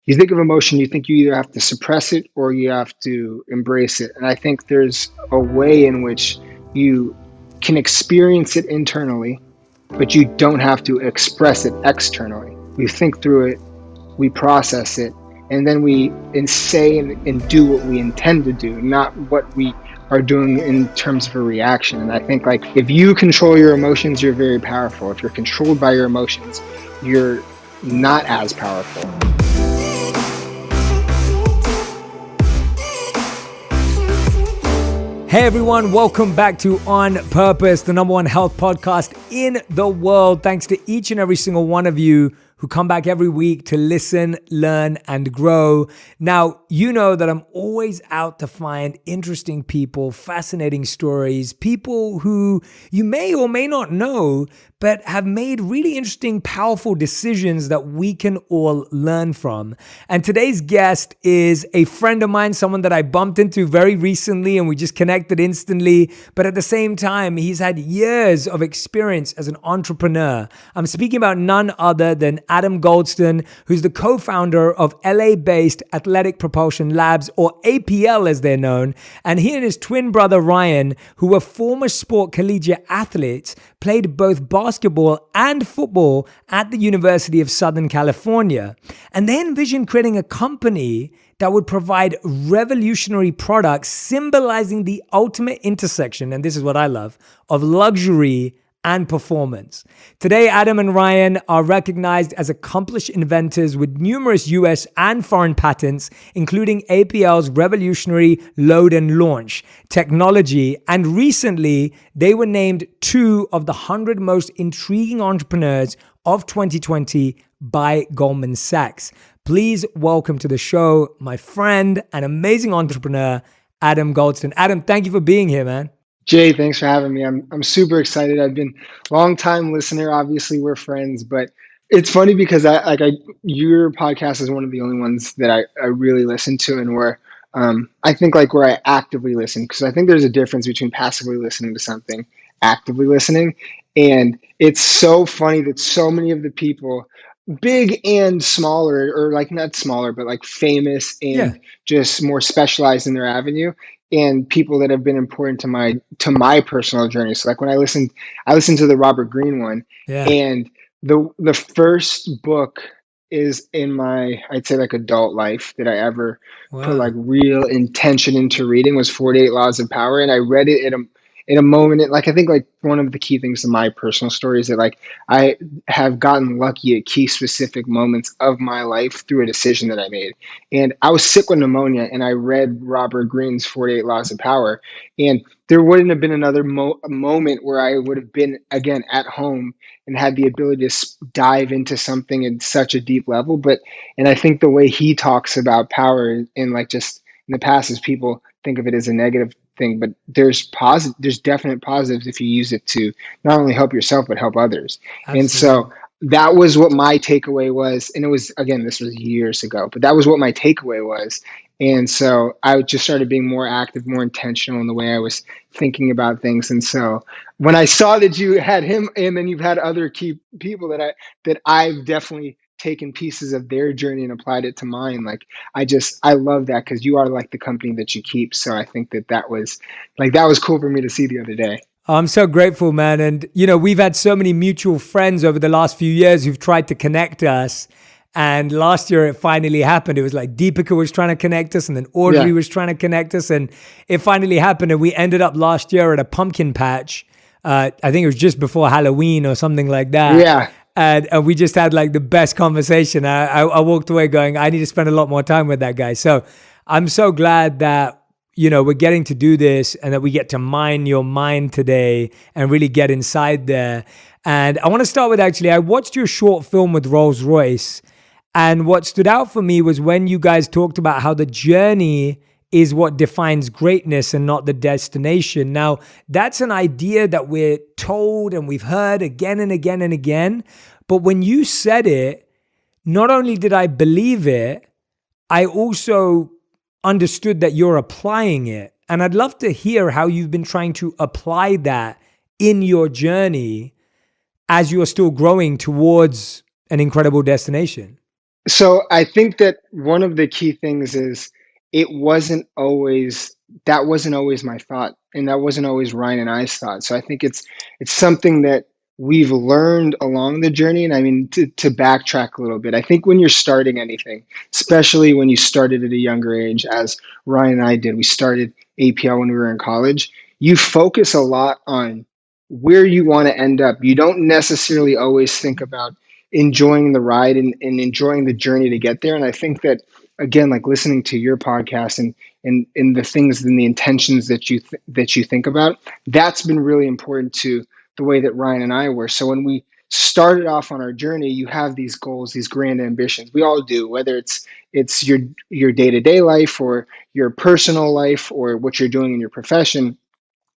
you think of emotion, you think you either have to suppress it or you have to embrace it. And I think there's a way in which you can experience it internally, but you don't have to express it externally. We think through it, we process it, and then we say and do what we intend to do, not what we are doing in terms of a reaction. And I think like if you control your emotions, you're very powerful. If you're controlled by your emotions, you're not as powerful. Hey everyone, welcome back to On Purpose, the #1 health podcast in the world. Thanks to each and every single one of you who come back every week to listen, learn, and grow. Now, you know that I'm always out to find interesting people, fascinating stories, people who you may or may not know, but have made really interesting, powerful decisions that we can all learn from. And today's guest is a friend of mine, someone that I bumped into very recently and we just connected instantly. But at the same time, he's had years of experience as an entrepreneur. I'm speaking about none other than Adam Goldston, who's the co-founder of LA-based Athletic Propulsion Labs, or APL as they're known. And he and his twin brother Ryan, who were former sport collegiate athletes, played both basketball and football at the University of Southern California. And they envisioned creating a company that would provide revolutionary products symbolizing the ultimate intersection, and this is what I love, of luxury and performance. Today, Adam and Ryan are recognized as accomplished inventors with numerous US and foreign patents, including APL's revolutionary load and launch technology. And recently, they were named 2 of the 100 most intriguing entrepreneurs of 2020 by Goldman Sachs. Please welcome to the show my friend and amazing entrepreneur, Adam Goldston. Adam, thank you for being here, man. Jay, thanks for having me. I'm super excited. I've been a long time listener. Obviously, we're friends, but it's funny because your podcast is one of the only ones that I really listen to, and where I think like where I actively listen, because I think there's a difference between passively listening to something, actively listening, and it's so funny that so many of the people, big and smaller, or like not smaller, but like famous Yeah. and just more specialized in their avenue, and people that have been important to my personal journey. So like when I listened to the Robert Greene one, Yeah. and the first book is in my, I'd say, like adult life that I ever put Wow. like real intention into reading was 48 Laws of Power. And I read it in a moment. Like I think like one of the key things in my personal story is that like I have gotten lucky at key specific moments of my life through a decision that I made. And I was sick with pneumonia, and I read Robert Greene's 48 Laws of Power, and there wouldn't have been another moment where I would have been again at home and had the ability to dive into something at such a deep level. And I think the way he talks about power, and like just in the past, is people think of it as a negative thing, but there's definite positives if you use it to not only help yourself but help others. And Absolutely. so that was what my takeaway was. And it was, again, this was years ago, but that was what my takeaway was. And so I just started being more active, more intentional in the way I was thinking about things. And so when I saw that you had him, and then you've had other key people that I've definitely taken pieces of their journey and applied it to mine, like I love that, because you are like the company that you keep. So I think that was cool for me to see the other day. I'm so grateful, man. And, you know, we've had so many mutual friends over the last few years who've tried to connect us. And last year it finally happened. It was like Deepika was trying to connect us, and then Audrey was trying to connect us. And it finally happened. And we ended up last year at a pumpkin patch. I think it was just before Halloween or something like that. Yeah. And we just had like the best conversation. I walked away going, I need to spend a lot more time with that guy. So I'm so glad that, you know, we're getting to do this and that we get to mine your mind today and really get inside there. And I want to start with, actually, I watched your short film with Rolls-Royce. And what stood out for me was when you guys talked about how the journey is what defines greatness and not the destination. Now, that's an idea that we're told and we've heard again and again and again. But when you said it, not only did I believe it, I also understood that you're applying it. And I'd love to hear how you've been trying to apply that in your journey as you are still growing towards an incredible destination. So I think that one of the key things is it wasn't always that wasn't always my thought, and that wasn't always Ryan and I's thought. So I think it's something that we've learned along the journey. And I mean, to backtrack a little bit, I think when you're starting anything, especially when you started at a younger age, as Ryan and I did, we started APL when we were in college. You focus a lot on where you want to end up. You don't necessarily always think about enjoying the ride and enjoying the journey to get there. And I think that again, like listening to your podcast and the things and the intentions that that you think about, that's been really important to the way that Ryan and I were. So when we started off on our journey, you have these goals, these grand ambitions. We all do, whether it's your day-to-day life or your personal life or what you're doing in your profession.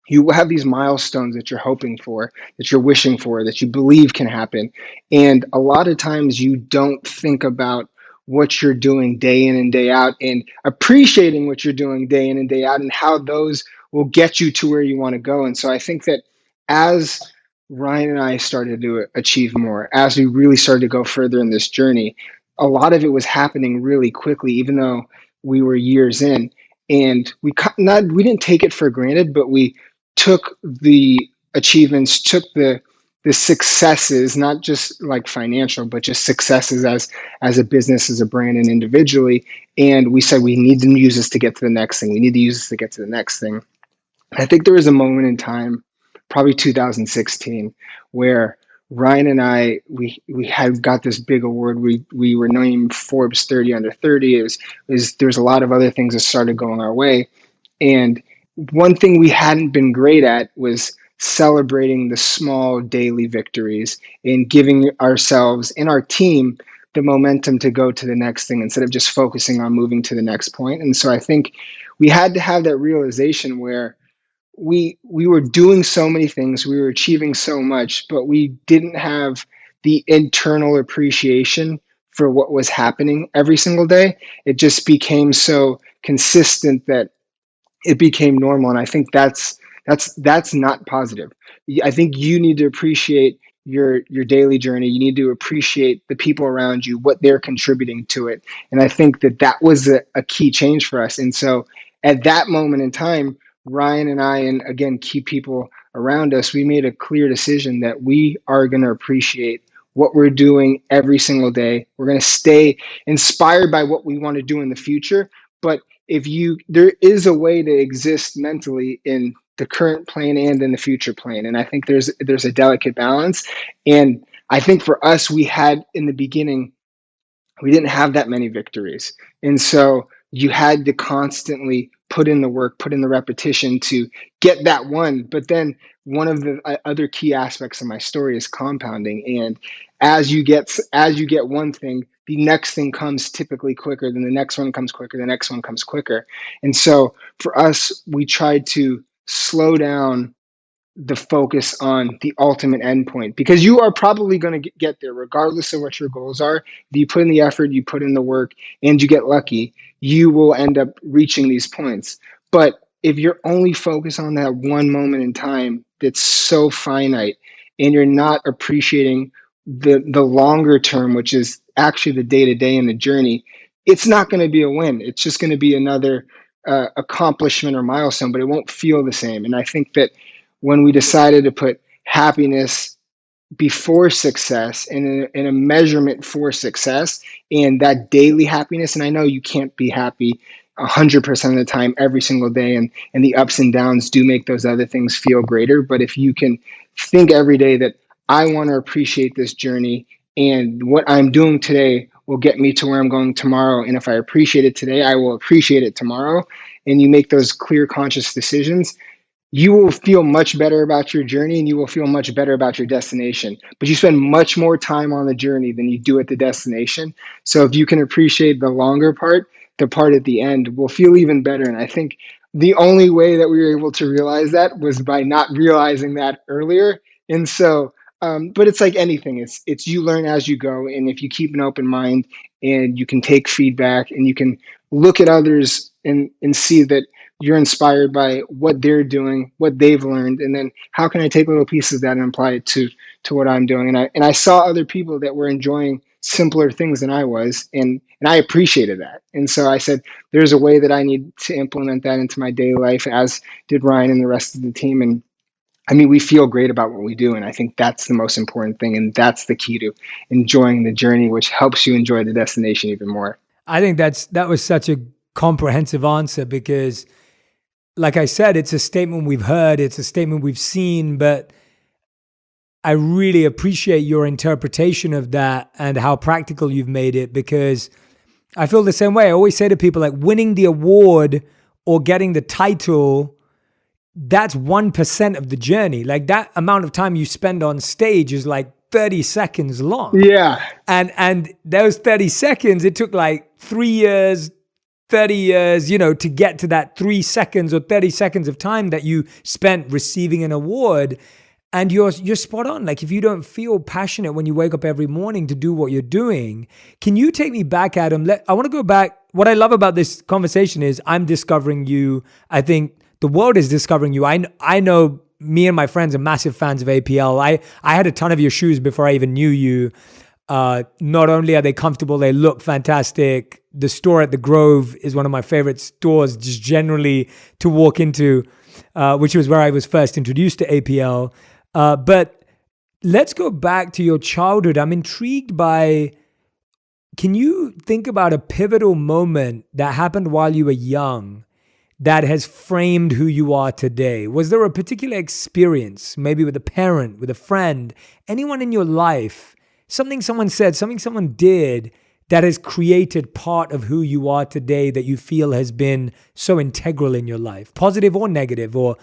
You have these milestones that you're hoping for, that you're wishing for, that you believe can happen. And a lot of times you don't think about what you're doing day in and day out and appreciating what you're doing day in and day out and how those will get you to where you want to go. And so I think that as Ryan and I started to achieve more, as we really started to go further in this journey, a lot of it was happening really quickly, even though we were years in. And we didn't take it for granted, but we took the achievements, took the successes, not just like financial, but just successes as a business, as a brand, and individually. And we said we need to use this to get to the next thing. We need to use this to get to the next thing. I think there was a moment in time, probably 2016, where Ryan and I we had got this big award. We were named Forbes 30 under 30. There was a lot of other things that started going our way, and one thing we hadn't been great at was celebrating the small daily victories and giving ourselves and our team the momentum to go to the next thing instead of just focusing on moving to the next point. And so I think we had to have that realization where we were doing so many things, we were achieving so much, but we didn't have the internal appreciation for what was happening every single day. It just became so consistent that it became normal. And I think that's not positive. I think you need to appreciate your daily journey. You need to appreciate the people around you, what they're contributing to it. And I think that was a key change for us. And so at that moment in time, Ryan and I, and again, key people around us, we made a clear decision that we are going to appreciate what we're doing every single day. We're going to stay inspired by what we want to do in the future. But there is a way to exist mentally in the current plane and in the future plane. And I think there's a delicate balance. And I think for us, we had in the beginning, we didn't have that many victories. And so you had to constantly put in the work, put in the repetition to get that one. But then one of the other key aspects of my story is compounding. And as you get one thing, the next thing comes typically quicker, then the next one comes quicker, the next one comes quicker. And so for us, we tried to slow down the focus on the ultimate endpoint because you are probably going to get there regardless of what your goals are. If you put in the effort, you put in the work, and you get lucky, you will end up reaching these points. But if you're only focused on that one moment in time that's so finite and you're not appreciating the longer term, which is actually the day to day and the journey, it's not going to be a win. It's just going to be another accomplishment or milestone, but it won't feel the same. And I think that when we decided to put happiness before success and a measurement for success and that daily happiness, and I know you can't be happy 100% of the time every single day, and the ups and downs do make those other things feel greater. But if you can think every day that I want to appreciate this journey and what I'm doing today will get me to where I'm going tomorrow, and if I appreciate it today, I will appreciate it tomorrow, and you make those clear conscious decisions, you will feel much better about your journey and you will feel much better about your destination. But you spend much more time on the journey than you do at the destination. So if you can appreciate the longer part, the part at the end will feel even better. And I think the only way that we were able to realize that was by not realizing that earlier. And so, but it's like anything, it's you learn as you go. And if you keep an open mind and you can take feedback and you can look at others and see that you're inspired by what they're doing, what they've learned, and then how can I take little pieces of that and apply it to what I'm doing? And I saw other people that were enjoying simpler things than I was, and I appreciated that. And so I said, there's a way that I need to implement that into my daily life, as did Ryan and the rest of the team. And I mean, we feel great about what we do, and I think that's the most important thing, and that's the key to enjoying the journey, which helps you enjoy the destination even more. I think that was such a comprehensive answer because, like I said, it's a statement we've heard, it's a statement we've seen, but I really appreciate your interpretation of that and how practical you've made it, because I feel the same way. I always say to people, like, winning the award or getting the title, that's 1% of the journey. Like, that amount of time you spend on stage is like 30 seconds long. Yeah. And those 30 seconds, it took like 3 years, 30 years, to get to that 3 seconds or 30 seconds of time that you spent receiving an award. And you're spot on. Like, if you don't feel passionate when you wake up every morning to do what you're doing, can you take me back, Adam? I want to go back. What I love about this conversation is I'm discovering you. I think the world is discovering you. I know me and my friends are massive fans of APL. I had a ton of your shoes before I even knew you. Not only are they comfortable, they look fantastic. The store at the Grove is one of my favorite stores just generally to walk into, which was where I was first introduced to APL. But let's go back to your childhood. I'm intrigued by, can you think about a pivotal moment that happened while you were young that has framed who you are today? Was there a particular experience, maybe with a parent, with a friend, anyone in your life, something someone said, something someone did that has created part of who you are today that you feel has been so integral in your life, positive or negative, or,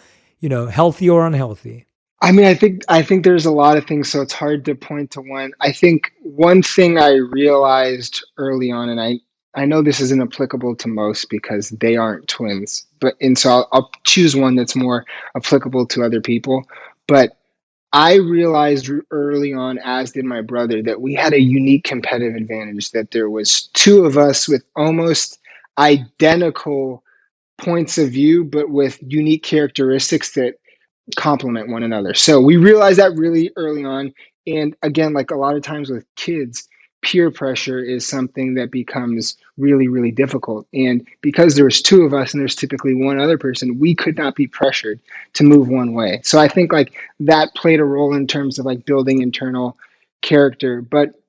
healthy or unhealthy? I mean, I think there's a lot of things, so it's hard to point to one. I think one thing I realized early on, and I know this isn't applicable to most because they aren't twins, but and so I'll choose one that's more applicable to other people. But I realized early on, as did my brother, that we had a unique competitive advantage. That there was two of us with almost identical points of view, but with unique characteristics that complement one another. So we realized that really early on. And again, like a lot of times with kids, peer pressure is something that becomes really, really difficult. And because there's two of us and there's typically one other person, we could not be pressured to move one way. So I think like that played a role in terms of like building internal character. But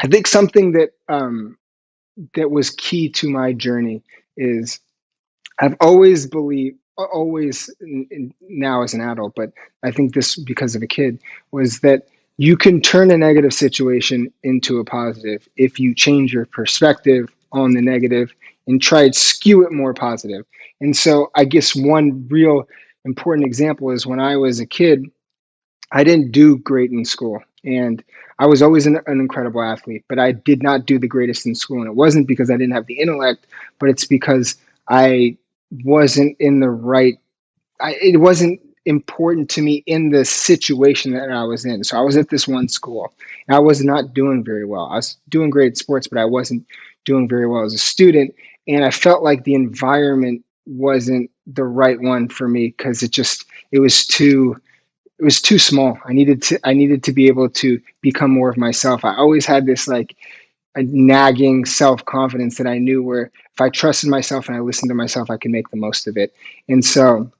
I think something that was key to my journey is I've always believed, always now as an adult, but I think this because of a kid, was that you can turn a negative situation into a positive if you change your perspective on the negative and try to skew it more positive. And so I guess one real important example is when I was a kid, I didn't do great in school. And I was always an incredible athlete, but I did not do the greatest in school. And it wasn't because I didn't have the intellect, but it's because I wasn't in the right, it wasn't important to me in the situation that I was in. So I was at this one school and I was not doing very well. I was doing great at sports, but I wasn't doing very well as a student. And I felt like the environment wasn't the right one for me because it was too it was too small. I needed to be able to become more of myself. I always had this like a nagging self-confidence that I knew where if I trusted myself and I listened to myself, I could make the most of it. And so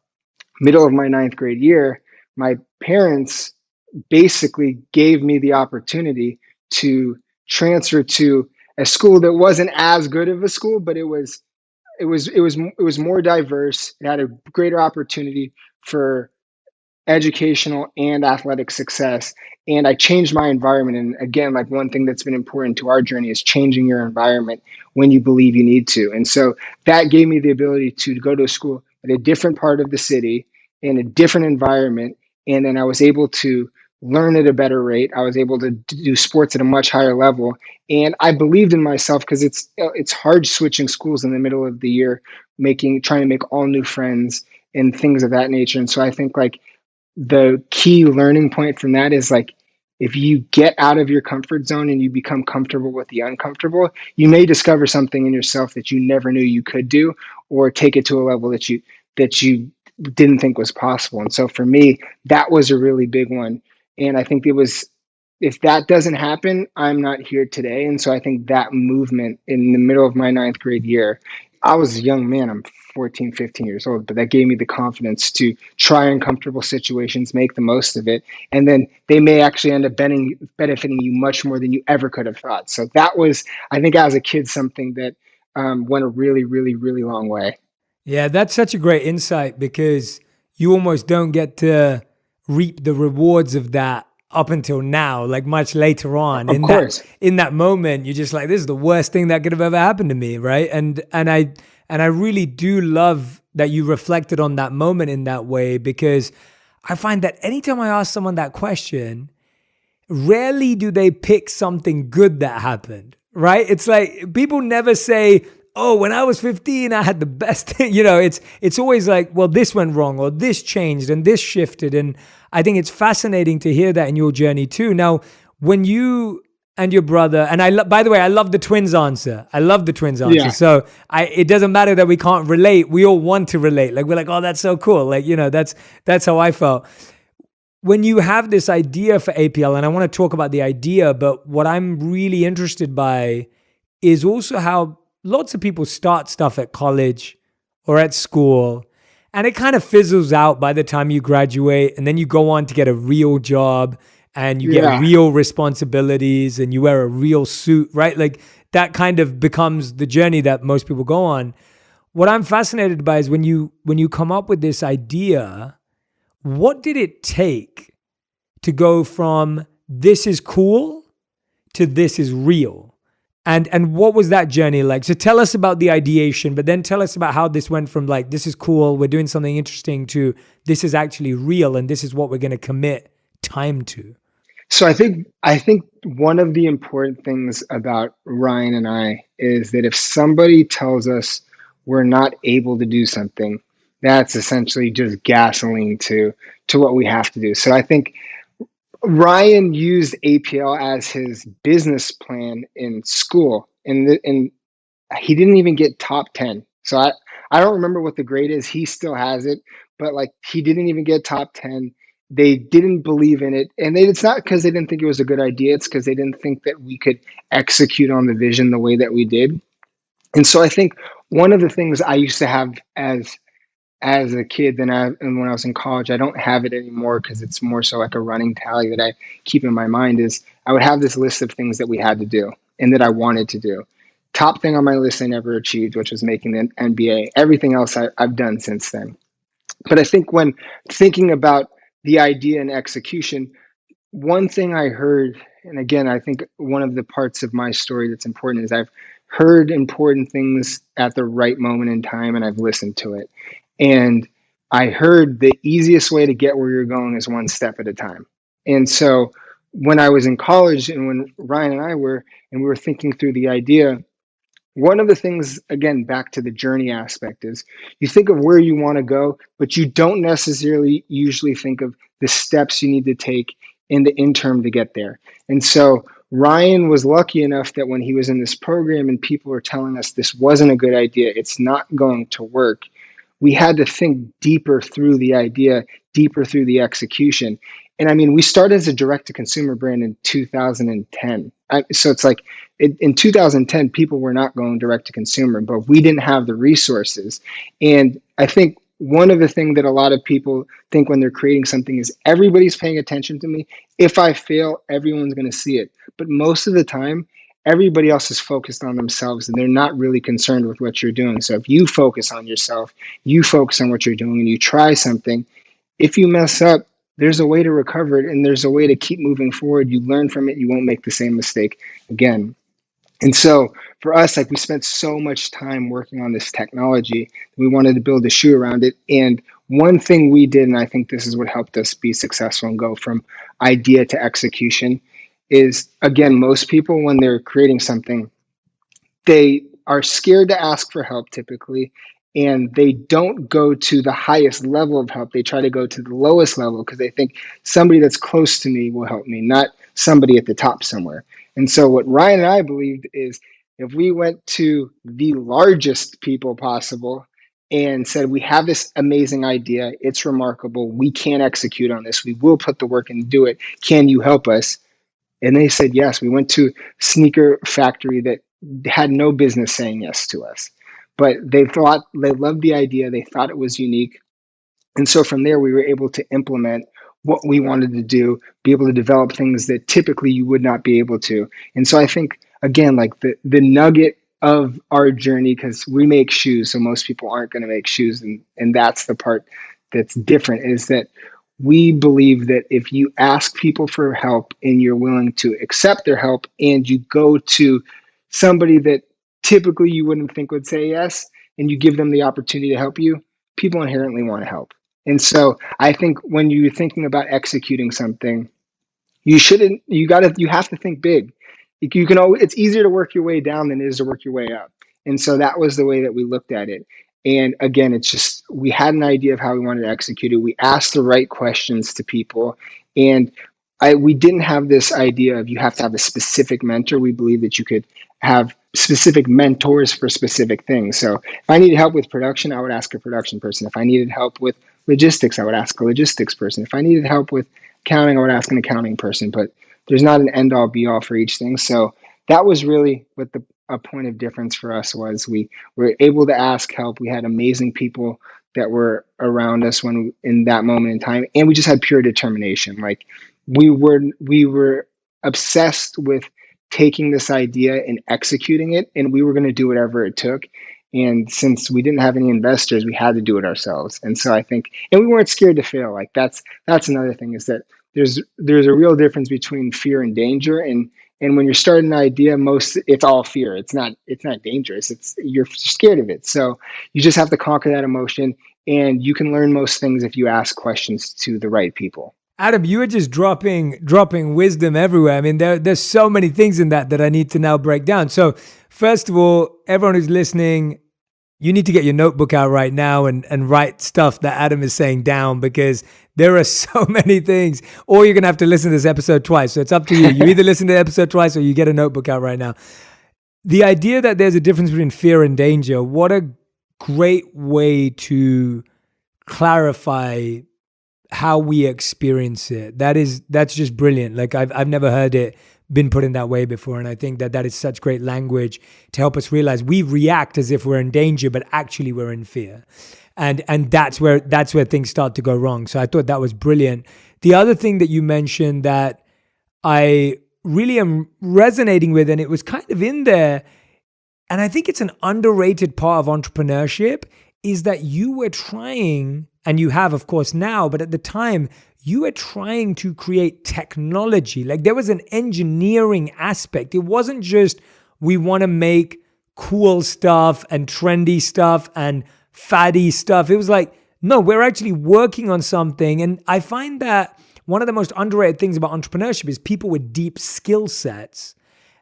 middle of my ninth grade year, my parents basically gave me the opportunity to transfer to a school that wasn't as good of a school, but it was more diverse. It had a greater opportunity for educational and athletic success. And I changed my environment. And again, like one thing that's been important to our journey is changing your environment when you believe you need to. And so that gave me the ability to go to a school at a different part of the city in a different environment. And then I was able to learn at a better rate. I was able to do sports at a much higher level. And I believed in myself because it's hard switching schools in the middle of the year, trying to make all new friends and things of that nature. And so I think like the key learning point from that is like if you get out of your comfort zone and you become comfortable with the uncomfortable, you may discover something in yourself that you never knew you could do, or take it to a level that you didn't think was possible. And so for me, that was a really big one. And I think it was if that doesn't happen, I'm not here today. And so I think that movement in the middle of my ninth grade year, I was a young man. I'm 14, 15 years old, but that gave me the confidence to try uncomfortable situations, make the most of it. And then they may actually end up benefiting you much more than you ever could have thought. So that was, I think, as a kid, something that went a really, really, really long way. Yeah, that's such a great insight because you almost don't get to reap the rewards of that up until now, like much later on. Of In that course. in that moment, you're just like, this is the worst thing that could have ever happened to me, right? And I really do love that you reflected on that moment in that way because I find that anytime I ask someone that question, rarely do they pick something good that happened, right? It's like people never say, "Oh, when I was 15, I had the best thing." It's always like, "Well, this went wrong or this changed and this shifted." And I think it's fascinating to hear that in your journey too. Now, when you and your brother, and by the way, I love the twins answer. I love the twins answer. Yeah. So it doesn't matter that we can't relate. We all want to relate. Like we're like, "Oh, that's so cool." Like, that's how I felt when you have this idea for APL, and I want to talk about the idea, but what I'm really interested by is also how lots of people start stuff at college or at school, and it kind of fizzles out by the time you graduate, and then you go on to get a real job and you get Yeah. real responsibilities and you wear a real suit, right? Like that kind of becomes the journey that most people go on. What I'm fascinated by is when you come up with this idea, what did it take to go from this is cool to this is real? And what was that journey like? So tell us about the ideation, but then tell us about how this went from like, this is cool, we're doing something interesting, to this is actually real and this is what we're going to commit time to. So I think one of the important things about Ryan and I is that if somebody tells us we're not able to do something, that's essentially just gasoline to what we have to do. So I think Ryan used APL as his business plan in school, and he didn't even get top 10. So I don't remember what the grade is. He still has it, but like he didn't even get top 10. They didn't believe in it. And it's not because they didn't think it was a good idea. It's because they didn't think that we could execute on the vision the way that we did. And so I think one of the things I used to have as a kid and when I was in college, I don't have it anymore because it's more so like a running tally that I keep in my mind is I would have this list of things that we had to do and that I wanted to do. Top thing on my list I never achieved, which was making the NBA. Everything else I've done since then. But I think when thinking about the idea and execution, one thing I heard, and again, I think one of the parts of my story that's important is I've heard important things at the right moment in time and I've listened to it. And I heard the easiest way to get where you're going is one step at a time. And so when I was in college and when Ryan and I were, and we were thinking through the idea, one of the things, again, back to the journey aspect, is you think of where you want to go, but you don't necessarily usually think of the steps you need to take in the interim to get there. And so Ryan was lucky enough that when he was in this program and people were telling us this wasn't a good idea, it's not going to work, we had to think deeper through the idea, deeper through the execution. And I mean, we started as a direct to consumer brand in 2010. So it's like in 2010, people were not going direct to consumer, but we didn't have the resources. And I think one of the things that a lot of people think when they're creating something is everybody's paying attention to me. If I fail, everyone's going to see it. But most of the time, everybody else is focused on themselves and they're not really concerned with what you're doing. So if you focus on yourself, you focus on what you're doing and you try something, if you mess up, there's a way to recover it and there's a way to keep moving forward. You learn from it, you won't make the same mistake again. And so for us, like we spent so much time working on this technology, we wanted to build a shoe around it. And one thing we did, and I think this is what helped us be successful and go from idea to execution, is again, most people, when they're creating something, they are scared to ask for help typically, and they don't go to the highest level of help. They try to go to the lowest level because they think somebody that's close to me will help me, not somebody at the top somewhere. And so what Ryan and I believed is if we went to the largest people possible and said, we have this amazing idea, it's remarkable, we can't execute on this, we will put the work in to do it, can you help us? And they said yes. We went to sneaker factory that had no business saying yes to us. But they thought they loved the idea. They thought it was unique. And so from there, we were able to implement what we wanted to do, be able to develop things that typically you would not be able to. And so I think, again, like the nugget of our journey, because we make shoes, so most people aren't going to make shoes. And that's the part that's different, is that we believe that if you ask people for help and you're willing to accept their help and you go to somebody that typically you wouldn't think would say yes, and you give them the opportunity to help you, people inherently want to help. And so I think when you're thinking about executing something, you shouldn't, you have to think big. You can always, it's easier to work your way down than it is to work your way up. And so that was the way that we looked at it. And again, it's just, we had an idea of how we wanted to execute it. We asked the right questions to people. And we didn't have this idea of you have to have a specific mentor. We believe that you could have specific mentors for specific things. So if I needed help with production, I would ask a production person. If I needed help with logistics, I would ask a logistics person. If I needed help with accounting, I would ask an accounting person. But there's not an end all be all for each thing. So that was really what the a point of difference for us was. We were able to ask help. We had amazing people that were around us when in that moment in time, and we just had pure determination. Like we were obsessed with taking this idea and executing it, and we were going to do whatever it took. And since we didn't have any investors, we had to do it ourselves. And so I think, and we weren't scared to fail. Like that's another thing, is that there's a real difference between fear and danger. And when you're starting an idea, most it's all fear. It's not dangerous. It's you're scared of it. So you just have to conquer that emotion, and you can learn most things if you ask questions to the right people. Adam, you were just dropping wisdom everywhere. I mean, there's so many things in that I need to now break down. So, first of all, everyone who's listening, you need to get your notebook out right now and write stuff that Adam is saying down, because there are so many things. Or you're gonna have to listen to this episode twice. So it's up to you. You either listen to the episode twice or you get a notebook out right now. The idea that there's a difference between fear and danger, what a great way to clarify how we experience it. That's just brilliant. Like I've never heard it been put in that way before, and I think that is such great language to help us realize we react as if we're in danger, but actually we're in fear, and that's where things start to go wrong. So I thought that was brilliant. The other thing that you mentioned that I really am resonating with, and it was kind of in there, and I think it's an underrated part of entrepreneurship, is that you were trying, and you have, of course, now, but at the time, you were trying to create technology. Like there was an engineering aspect. It wasn't just, we want to make cool stuff and trendy stuff and faddy stuff. It was like, no, we're actually working on something. And I find that one of the most underrated things about entrepreneurship is people with deep skill sets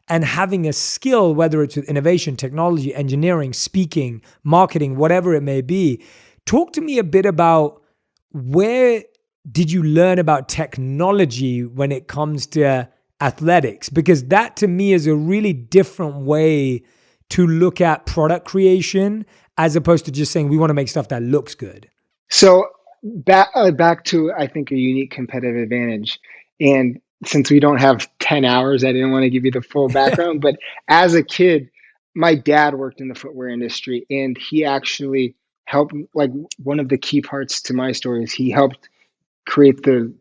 and having a skill, whether it's with innovation, technology, engineering, speaking, marketing, whatever it may be. Talk to me a bit about, where did you learn about technology when it comes to athletics? Because that to me is a really different way to look at product creation, as opposed to just saying we want to make stuff that looks good. So back to, I think, a unique competitive advantage. And since we don't have 10 hours, I didn't want to give you the full background. But as a kid, my dad worked in the footwear industry, and he actually helped, like one of the key parts to my story is he helped create the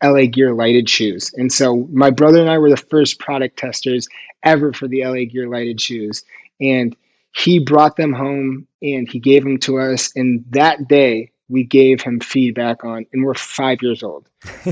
LA Gear lighted shoes. And so my brother and I were the first product testers ever for the LA Gear lighted shoes. And he brought them home and he gave them to us. And that day we gave him feedback on, and we're 5 years old.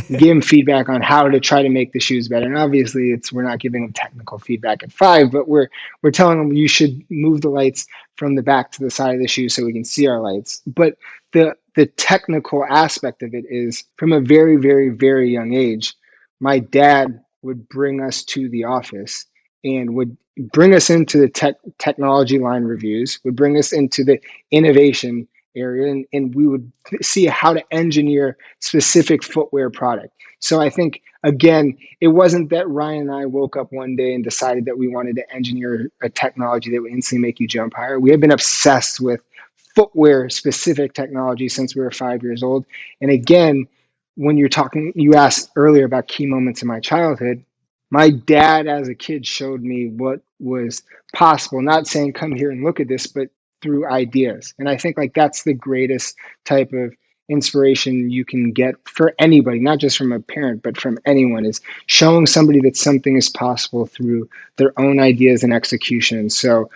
We gave him feedback on how to try to make the shoes better. And obviously we're not giving him technical feedback at 5, but we're telling him you should move the lights from the back to the side of the shoe so we can see our lights. But the technical aspect of it is, from a very, very, very young age, my dad would bring us to the office and would bring us into the technology line reviews, would bring us into the innovation area, and we would see how to engineer specific footwear product. So I think, again, it wasn't that Ryan and I woke up one day and decided that we wanted to engineer a technology that would instantly make you jump higher. We have been obsessed with footwear specific technology since we were 5 years old. And again, when you're talking, you asked earlier about key moments in my childhood. My dad as a kid showed me what was possible, not saying come here and look at this, but through ideas. And I think like that's the greatest type of inspiration you can get for anybody, not just from a parent, but from anyone, is showing somebody that something is possible through their own ideas and execution. So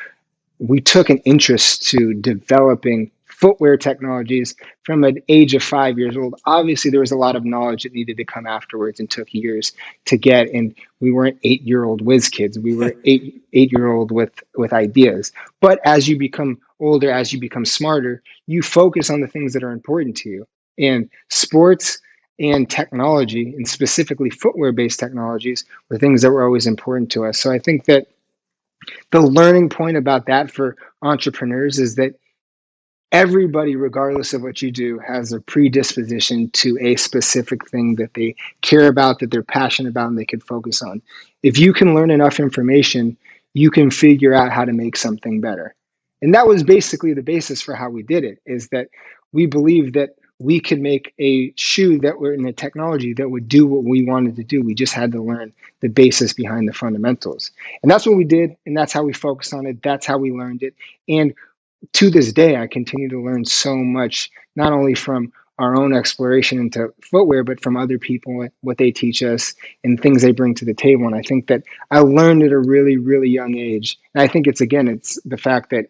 we took an interest to developing footwear technologies from an age of 5 years old. Obviously, there was a lot of knowledge that needed to come afterwards and took years to get. And we weren't 8 year old whiz kids. We were eight year old with ideas. But as you become older, as you become smarter, you focus on the things that are important to you. And sports and technology, and specifically footwear based technologies, were things that were always important to us. So I think that the learning point about that for entrepreneurs is that everybody, regardless of what you do, has a predisposition to a specific thing that they care about, that they're passionate about, and they can focus on. If you can learn enough information, you can figure out how to make something better. And that was basically the basis for how we did it, is that we believed that we could make a shoe that were in a technology that would do what we wanted to do. We just had to learn the basis behind the fundamentals. And that's what we did. And that's how we focused on it. That's how we learned it. And to this day, I continue to learn so much, not only from our own exploration into footwear, but from other people, what they teach us and things they bring to the table. And I think that I learned at a really, really young age. And I think it's the fact that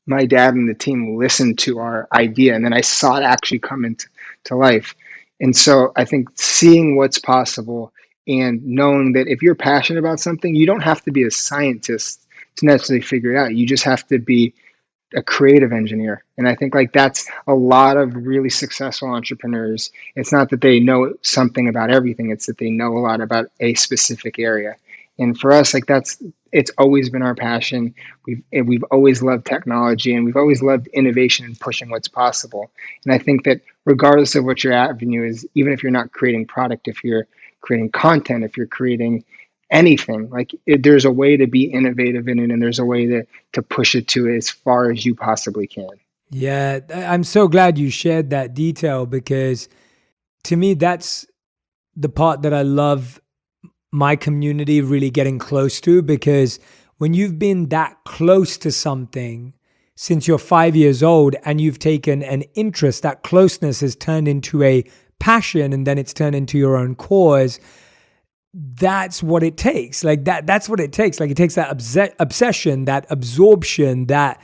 my dad and the team listened to our idea, and then I saw it actually come into to life. And so I think seeing what's possible and knowing that if you're passionate about something, you don't have to be a scientist to necessarily figure it out. You just have to be a creative engineer. And I think like that's a lot of really successful entrepreneurs. It's not that they know something about everything, it's that they know a lot about a specific area. And for us, like it's always been our passion. We've always loved technology, and we've always loved innovation and pushing what's possible. And I think that regardless of what your avenue is, even if you're not creating product, if you're creating content, if you're creating anything, there's a way to be innovative in it, and there's a way to push it to as far as you possibly can. Yeah, I'm so glad you shared that detail, because to me, that's the part that I love my community really getting close to, because when you've been that close to something since you're 5 years old and you've taken an interest, that closeness has turned into a passion, and then it's turned into your own cause. That's what it takes. That's what it takes. Like, it takes that obsession, that absorption, that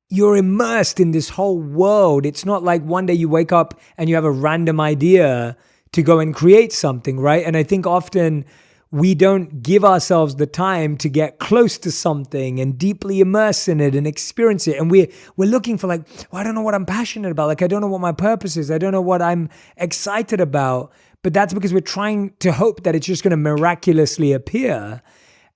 you're immersed in this whole world. It's not like one day you wake up and you have a random idea to go and create something, right? And I think often we don't give ourselves the time to get close to something and deeply immerse in it and experience it. And we're looking for like, well, I don't know what I'm passionate about. Like, I don't know what my purpose is. I don't know what I'm excited about. But that's because we're trying to hope that it's just going to miraculously appear.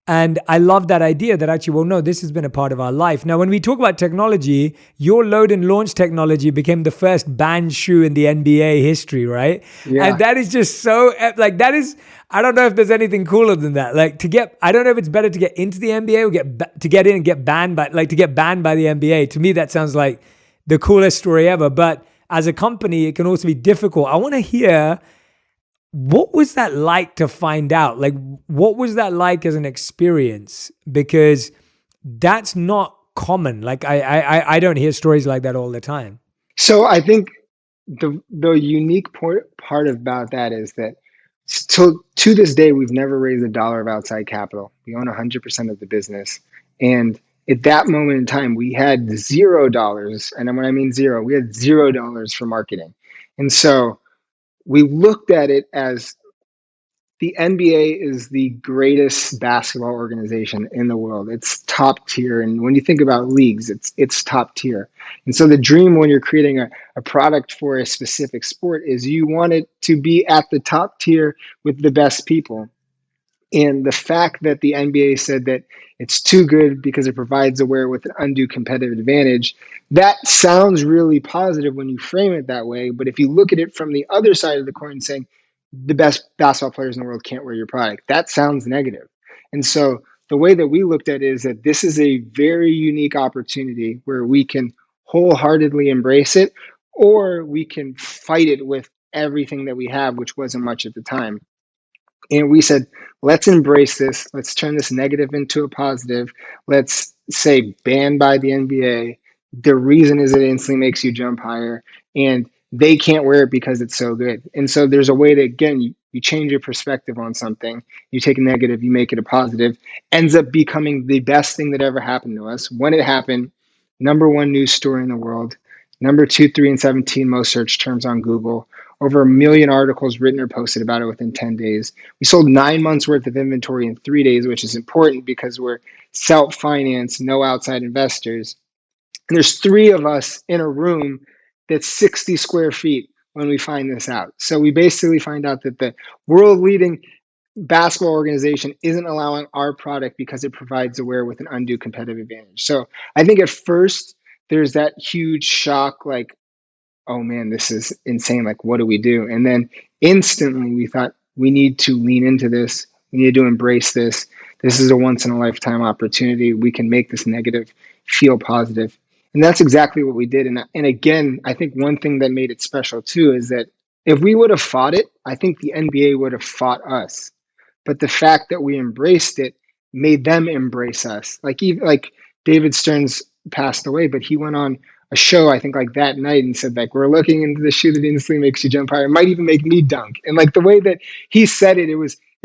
And I love that idea that actually, well, no, this has been a part of our life. Now, when we talk about technology, your load and launch technology became the first banned shoe in the NBA history, right? Yeah. And that is just so, like, that is, I don't know if there's anything cooler than that. Like, I don't know if it's better to get into the NBA or to get in and get banned to get banned by the NBA. To me, that sounds like the coolest story ever. But as a company, it can also be difficult. I want to hear, what was that like to find out? Like, what was that like as an experience? Because that's not common. Like, I don't hear stories like that all the time. So I think the unique part about that is that to this day, we've never raised a dollar of outside capital. We own 100% of the business. And at that moment in time, we had $0. And when I mean zero, we had $0 for marketing. And so we looked at it as the NBA is the greatest basketball organization in the world. It's top tier. And when you think about leagues, it's top tier. And so the dream when you're creating a product for a specific sport is you want it to be at the top tier with the best people. And the fact that the NBA said that it's too good because it provides a wearer with an undue competitive advantage, that sounds really positive when you frame it that way. But if you look at it from the other side of the coin, saying the best basketball players in the world can't wear your product, that sounds negative. And so the way that we looked at it is that this is a very unique opportunity where we can wholeheartedly embrace it, or we can fight it with everything that we have, which wasn't much at the time. And we said, let's embrace this. Let's turn this negative into a positive. Let's say banned by the NBA. The reason is it instantly makes you jump higher, and they can't wear it because it's so good. And so there's a way to, again, you change your perspective on something. You take a negative, you make it a positive, ends up becoming the best thing that ever happened to us. When it happened, number one news story in the world, number 2, 3, and 17 most search terms on Google, over 1 million articles written or posted about it within 10 days. We sold 9 months worth of inventory in 3 days, which is important because we're self-financed, no outside investors. And there's 3 of us in a room that's 60 square feet when we find this out. So we basically find out that the world leading basketball organization isn't allowing our product because it provides the wearer with an undue competitive advantage. So I think at first there's that huge shock, like, oh man, this is insane. Like, what do we do? And then instantly we thought, we need to lean into this. We need to embrace this. This is a once in a lifetime opportunity. We can make this negative feel positive. And that's exactly what we did. And again, I think one thing that made it special too is that if we would have fought it, I think the NBA would have fought us. But the fact that we embraced it made them embrace us. Like, even like David Stearns passed away, but he went on a show, I think, like that night and said, like, we're looking into the shoe that instantly makes you jump higher. It might even make me dunk. And like the way that he said it, it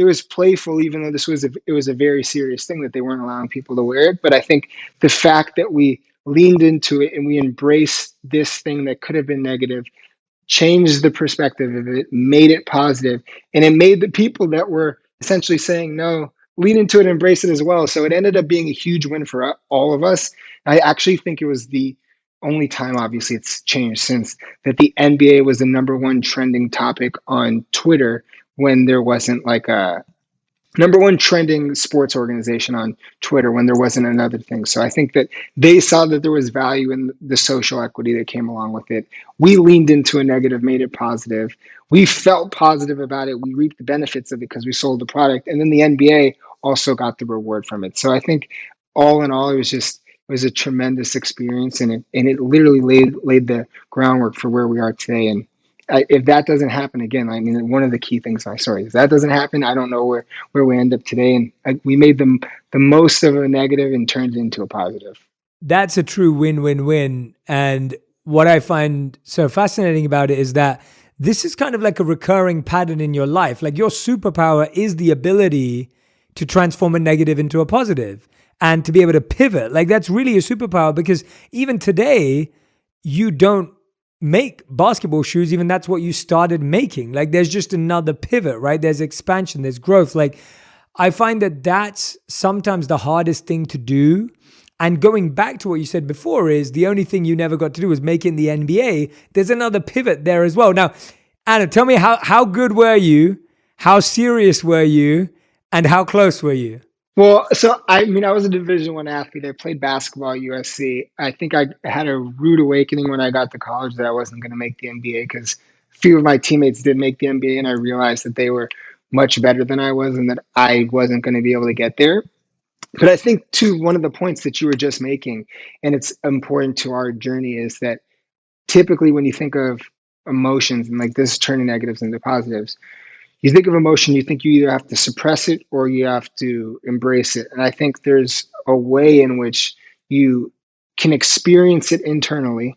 was playful, even though it was a very serious thing that they weren't allowing people to wear it. But I think the fact that we leaned into it and we embraced this thing that could have been negative, changed the perspective of it, made it positive, and it made the people that were essentially saying no lean into it and embrace it as well. So it ended up being a huge win for all of us. I actually think it was the only time, obviously it's changed since, that the NBA was the number one trending topic on Twitter when there wasn't like a number one trending sports organization on Twitter when there wasn't another thing. So I think that they saw that there was value in the social equity that came along with it. We leaned into a negative, made it positive. We felt positive about it. We reaped the benefits of it because we sold the product. And then the NBA also got the reward from it. So I think all in all, it was a tremendous experience, and it literally laid the groundwork for where we are today. And if that doesn't happen again, I mean, one of the key things in my story is that doesn't happen, I don't know where we end up today. And we made the most of a negative and turned it into a positive. That's a true win-win-win. And what I find so fascinating about it is that this is kind of like a recurring pattern in your life. Like, your superpower is the ability to transform a negative into a positive and to be able to pivot. Like, that's really a superpower, because even today, you don't make basketball shoes, even that's what you started making. Like, there's just another pivot, right? There's expansion, there's growth. Like, I find that that's sometimes the hardest thing to do. And going back to what you said before, is the only thing you never got to do was make it in the NBA. There's another pivot there as well. Now, Anna, tell me, how good were you? How serious were you? And how close were you? Well, so I mean, I was a Division I athlete. I played basketball at USC. I think I had a rude awakening when I got to college that I wasn't going to make the NBA, because a few of my teammates did make the NBA, and I realized that they were much better than I was and that I wasn't going to be able to get there. But I think, too, one of the points that you were just making, and it's important to our journey, is that typically when you think of emotions and like this turning negatives into positives, you think of emotion, you think you either have to suppress it or you have to embrace it. And I think there's a way in which you can experience it internally,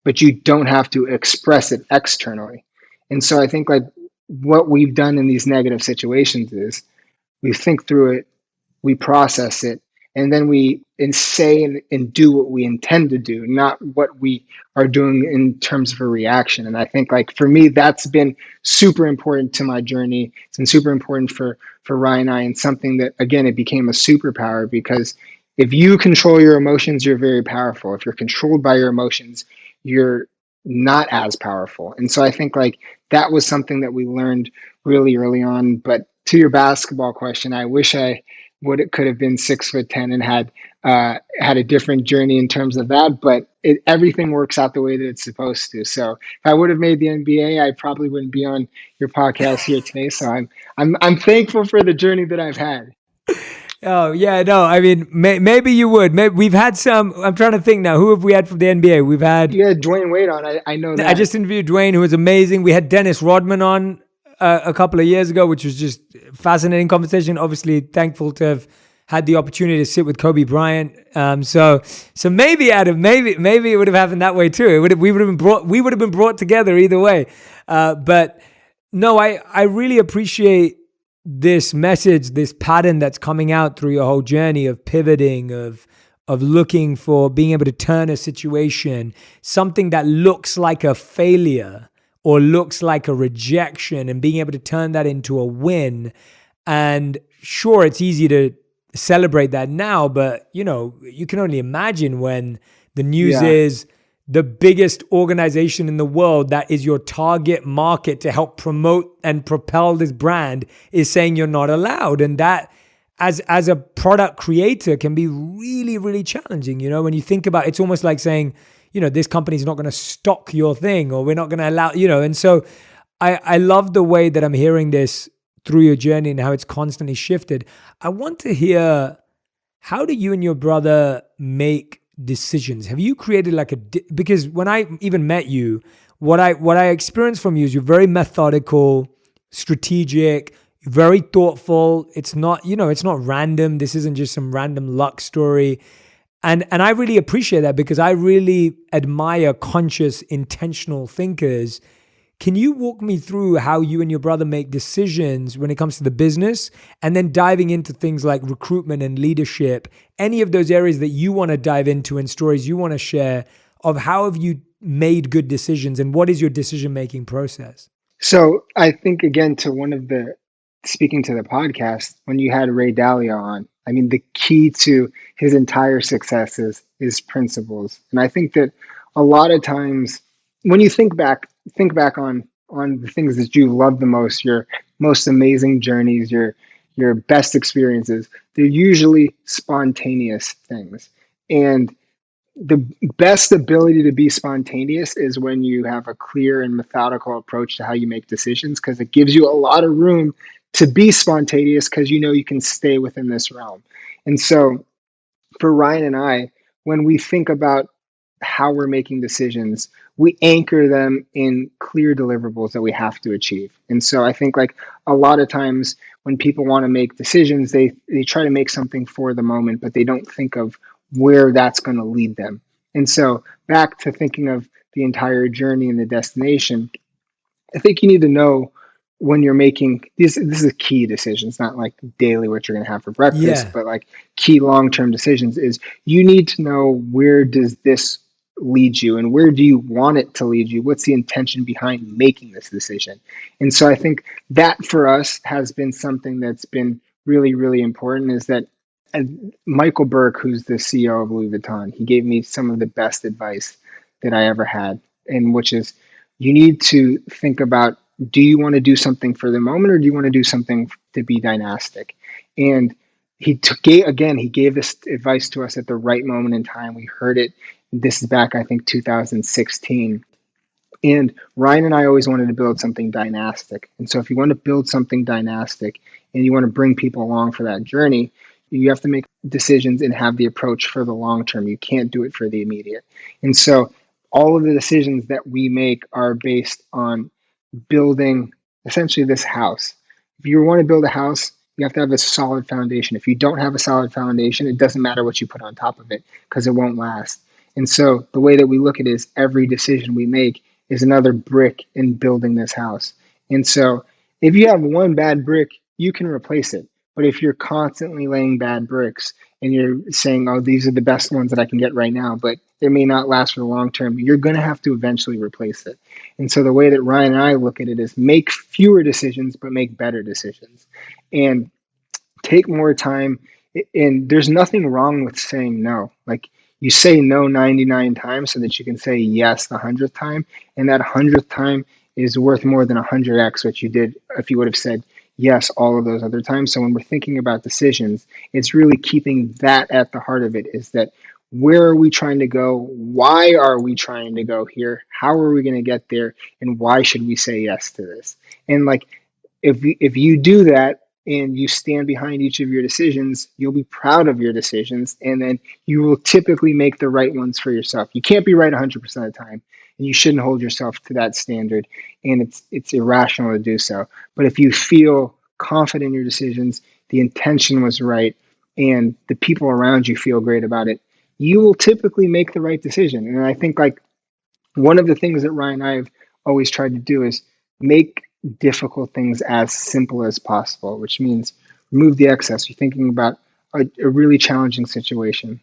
but you don't have to express it externally. And so I think, like, what we've done in these negative situations is we think through it, we process it, and then we say and do what we intend to do, not what we are doing in terms of a reaction. And I think, like, for me, that's been super important to my journey. It's been super important for Ryan and I, and something that, again, it became a superpower, because if you control your emotions, you're very powerful. If you're controlled by your emotions, you're not as powerful. And so I think, like, that was something that we learned really early on. But to your basketball question, I wish I could have been 6'10" and had a different journey in terms of that, but everything works out the way that it's supposed to. So if I would have made the NBA, I probably wouldn't be on your podcast here today. So I'm thankful for the journey that I've had. Oh yeah, no, I mean, maybe you would. Maybe we've had some. I'm trying to think now. Who have we had from the NBA? We've had. You had Dwayne Wade on. I know that. I just interviewed Dwayne, who was amazing. We had Dennis Rodman on a couple of years ago, which was just fascinating conversation. Obviously, thankful to have had the opportunity to sit with Kobe Bryant. So maybe Adam, maybe it would have happened that way too. We would have been brought together either way. But no, I really appreciate this message, this pattern that's coming out through your whole journey of pivoting, of looking for being able to turn a situation, something that looks like a failure or looks like a rejection, and being able to turn that into a win. And sure, it's easy to celebrate that now, but you can only imagine when the news Yeah. is the biggest organization in the world that is your target market to help promote and propel this brand is saying you're not allowed. And that, as a product creator, can be really, really challenging. When you think about it, it's almost like saying, this company's not going to stock your thing, or we're not going to allow, and so I love the way that I'm hearing this through your journey and how it's constantly shifted. I want to hear, how do you and your brother make decisions? Have you created because when I even met you, what I experienced from you is you're very methodical, strategic, very thoughtful. It's not random. This isn't just some random luck story. And I really appreciate that, because I really admire conscious, intentional thinkers. Can you walk me through how you and your brother make decisions when it comes to the business, and then diving into things like recruitment and leadership, any of those areas that you want to dive into and stories you want to share of how have you made good decisions, and what is your decision-making process? So I think, again, speaking to the podcast, when you had Ray Dalio on, I mean, the key to his entire success is principles. And I think that a lot of times when you think back on the things that you love the most, your most amazing journeys, your best experiences, they're usually spontaneous things. And the best ability to be spontaneous is when you have a clear and methodical approach to how you make decisions, because it gives you a lot of room to be spontaneous, because you can stay within this realm. And so for Ryan and I, when we think about how we're making decisions, we anchor them in clear deliverables that we have to achieve. And so I think, like, a lot of times when people want to make decisions, they try to make something for the moment, but they don't think of where that's going to lead them. And so back to thinking of the entire journey and the destination, I think you need to know when you're making this is key decisions, not like daily what you're going to have for breakfast, Yeah. but like key long-term decisions, is you need to know, where does this lead you, and where do you want it to lead you? What's the intention behind making this decision? And so I think that for us has been something that's been really, really important, is that, and Michael Burke, who's the CEO of Louis Vuitton, he gave me some of the best advice that I ever had, and which is, you need to think about, do you want to do something for the moment, or do you want to do something to be dynastic? And he gave this advice to us at the right moment in time. We heard it. This is back, I think, 2016. And Ryan and I always wanted to build something dynastic. And so if you want to build something dynastic and you want to bring people along for that journey, you have to make decisions and have the approach for the long term. You can't do it for the immediate. And so all of the decisions that we make are based on building essentially this house. If you want to build a house, you have to have a solid foundation. If you don't have a solid foundation, it doesn't matter what you put on top of it, because it won't last. And so the way that we look at it is, every decision we make is another brick in building this house. And so if you have one bad brick, you can replace it. But if you're constantly laying bad bricks and you're saying, oh, these are the best ones that I can get right now, but they may not last for the long term, you're going to have to eventually replace it. And so the way that Ryan and I look at it is, make fewer decisions, but make better decisions, and take more time. And there's nothing wrong with saying no. Like, you say no 99 times so that you can say yes the 100th time. And that 100th time is worth more than 100x what you did if you would have said yes all of those other times. So when we're thinking about decisions, it's really keeping that at the heart of it, is that, where are we trying to go? Why are we trying to go here? How are we going to get there? And why should we say yes to this? And like, if you do that, and you stand behind each of your decisions, you'll be proud of your decisions, and then you will typically make the right ones for yourself. You can't be right 100% of the time, and you shouldn't hold yourself to that standard, and it's irrational to do so. But if you feel confident in your decisions, the intention was right, and the people around you feel great about it, you will typically make the right decision. And I think like one of the things that Ryan and I have always tried to do is make difficult things as simple as possible, which means remove the excess. You're thinking about a really challenging situation.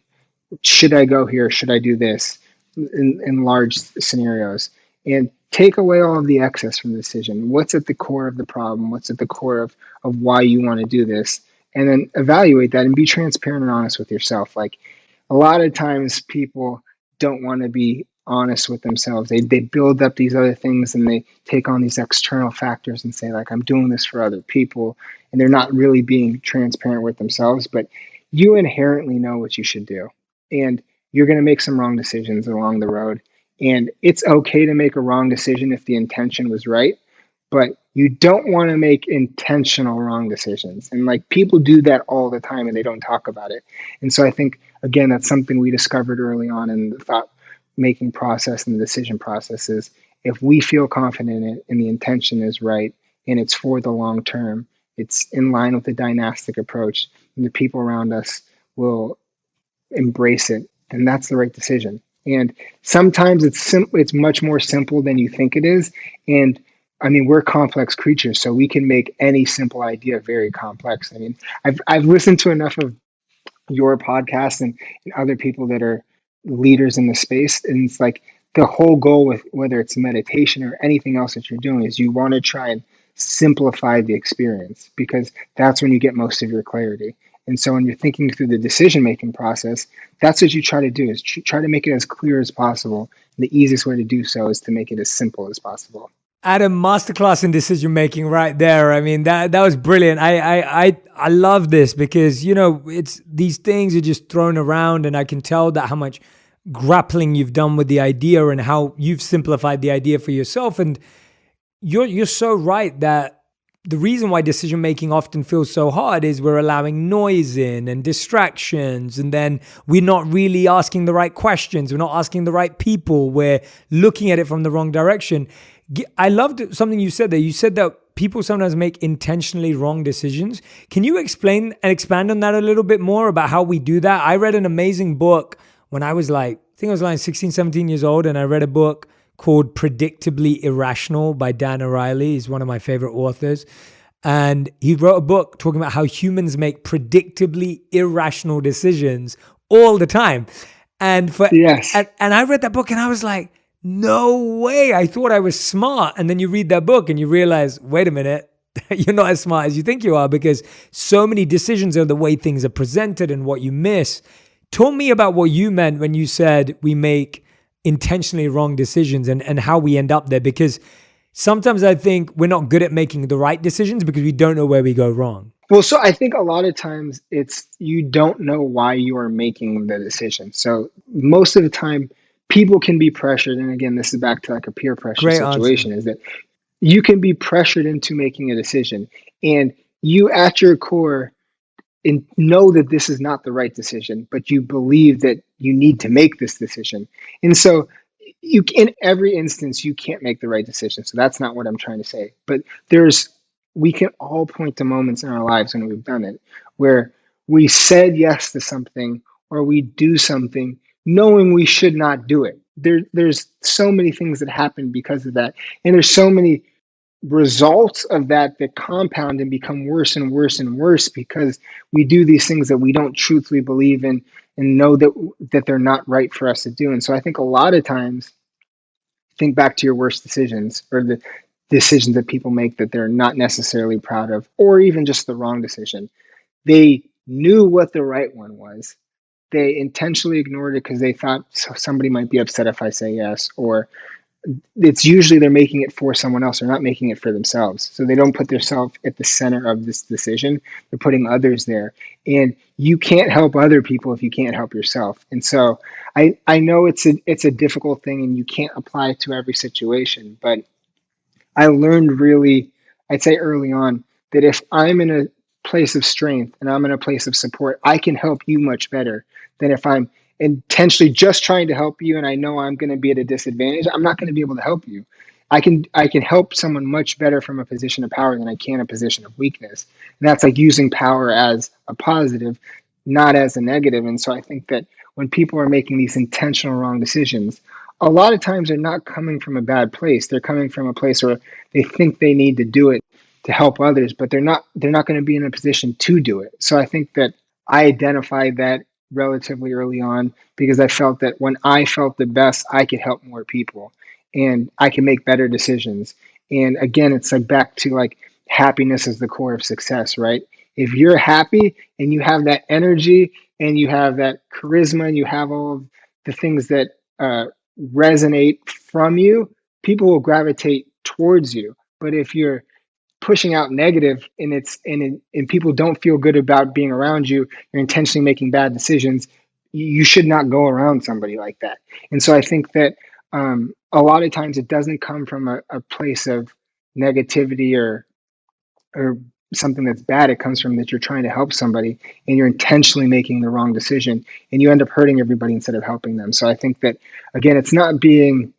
Should I go here? Should I do this? In large scenarios. And take away all of the excess from the decision. What's at the core of the problem? What's at the core of why you want to do this? And then evaluate that and be transparent and honest with yourself. Like a lot of times people don't want to be honest with themselves. They build up these other things and they take on these external factors and say like I'm doing this for other people, and they're not really being transparent with themselves. But you inherently know what you should do, and you're going to make some wrong decisions along the road, and it's okay to make a wrong decision if the intention was right, but you don't want to make intentional wrong decisions. And like people do that all the time and they don't talk about it. And so I think, again, that's something we discovered early on in the thought making process and the decision process is if we feel confident in it and the intention is right and it's for the long term, it's in line with the dynastic approach, and the people around us will embrace it, then that's the right decision. And sometimes it's much more simple than you think it is. And I mean, we're complex creatures, so we can make any simple idea very complex. I mean, I've listened to enough of your podcast and other people that are leaders in the space, and it's like the whole goal with whether it's meditation or anything else that you're doing is you want to try and simplify the experience, because that's when you get most of your clarity. And so when you're thinking through the decision making process, that's what you try to do is try to make it as clear as possible. And the easiest way to do so is to make it as simple as possible. Adam, masterclass in decision making right there. I mean, that was brilliant. I love this because, you know, it's these things are just thrown around, and I can tell that how much grappling you've done with the idea and how you've simplified the idea for yourself. And you're so right that the reason why decision making often feels so hard is we're allowing noise in and distractions, and then we're not really asking the right questions. We're not asking the right people. We're looking at it from the wrong direction. I loved something you said there. You said that people sometimes make intentionally wrong decisions. Can you explain and expand on that a little bit more about how we do that? I read an amazing book when I was like, I think I was like 16, 17 years old, and I read a book called Predictably Irrational by Dan O'Reilly. He's one of my favorite authors. And he wrote a book talking about how humans make predictably irrational decisions all the time. And Yes. and I read that book and I was like, no way. I thought I was smart. And then you read that book and you realize, wait a minute, you're not as smart as you think you are, because so many decisions are the way things are presented and what you miss. Tell me about what you meant when you said we make intentionally wrong decisions and how we end up there, because sometimes I think we're not good at making the right decisions because we don't know where we go wrong. Well, so I think a lot of times it's you don't know why you are making the decision. So most of the time, people can be pressured, and again, this is back to like a peer pressure Great situation, answer. is that you can be pressured into making a decision, and you at your core and know that this is not the right decision, but you believe that you need to make this decision. And so you in every instance you can't make the right decision. So that's not what I'm trying to say. But there's we can all point to moments in our lives when we've done it where we said yes to something or we do something knowing we should not do it. There's so many things that happen because of that. And there's so many results of that that compound and become worse and worse and worse because we do these things that we don't truthfully believe in and know that they're not right for us to do. And so I think a lot of times, think back to your worst decisions or the decisions that people make that they're not necessarily proud of, or even just the wrong decision. They knew what the right one was. They intentionally ignored it because they thought somebody might be upset if I say yes, or it's usually they're making it for someone else. They're not making it for themselves. So they don't put themselves at the center of this decision. They're putting others there. And you can't help other people if you can't help yourself. And so I know it's a difficult thing and you can't apply it to every situation, but I learned really, I'd say early on, that if I'm in a place of strength and I'm in a place of support, I can help you much better than if I'm intentionally just trying to help you and I know I'm going to be at a disadvantage. I'm not going to be able to help you. I can help someone much better from a position of power than I can a position of weakness. And that's like using power as a positive, not as a negative. And so I think that when people are making these intentional wrong decisions, a lot of times they're not coming from a bad place. They're coming from a place where they think they need to do it to help others, but they're not going to be in a position to do it. So I think that I identified that relatively early on because I felt that when I felt the best, I could help more people and I can make better decisions. And again, it's like back to like happiness is the core of success, right? If you're happy and you have that energy and you have that charisma and you have all of the things that resonate from you, people will gravitate towards you. But if you're pushing out negative and people don't feel good about being around you, you're intentionally making bad decisions, you should not go around somebody like that. And so I think that a lot of times it doesn't come from a place of negativity or something that's bad. It comes from that you're trying to help somebody and you're intentionally making the wrong decision and you end up hurting everybody instead of helping them. So I think that again, it's not being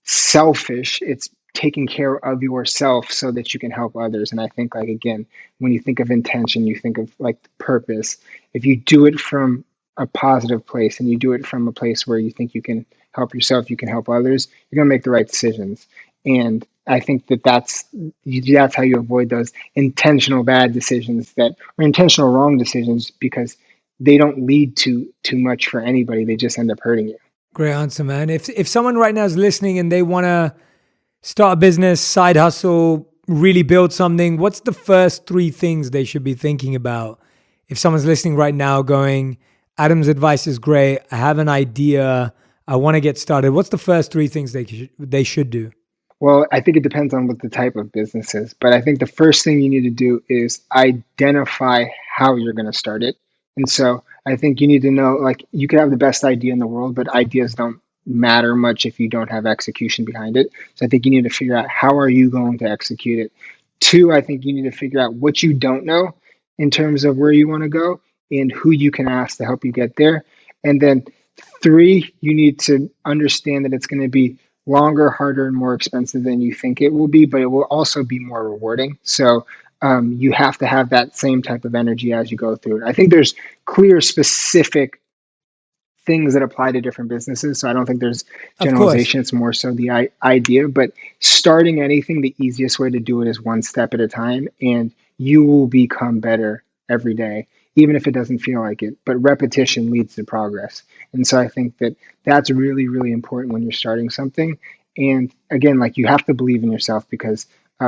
selfish, it's taking care of yourself so that you can help others. And I think like again, when you think of intention, you think of like purpose. If you do it from a positive place and you do it from a place where you think you can help yourself, you can help others, you're going to make the right decisions. And I think that that's how you avoid those intentional bad decisions that or intentional wrong decisions, because they don't lead to too much for anybody. They just end up hurting you. Great answer, man. If someone right now is listening and they want to start a business, side hustle, really build something, what's the first three things they should be thinking about? If someone's listening right now going, Adam's advice is great, I have an idea, I want to get started, what's the first three things they should do? Well, I think it depends on what the type of business is. But I think the first thing you need to do is identify how you're going to start it. And so I think you need to know, like, you can have the best idea in the world, but ideas don't matter much if you don't have execution behind it. So I think you need to figure out how are you going to execute it. Two, I think you need to figure out what you don't know in terms of where you want to go and who you can ask to help you get there. And then three, you need to understand that it's going to be longer, harder, and more expensive than you think it will be, but it will also be more rewarding. So you have to have that same type of energy as you go through it. I think there's clear, specific things that apply to different businesses. So I don't think there's Of course. generalization. It's more so the idea. But starting anything, the easiest way to do it is one step at a time, and you will become better every day, even if it doesn't feel like it. But repetition leads to progress. And so I think that that's really, really important when you're starting something. And again, like you have to believe in yourself because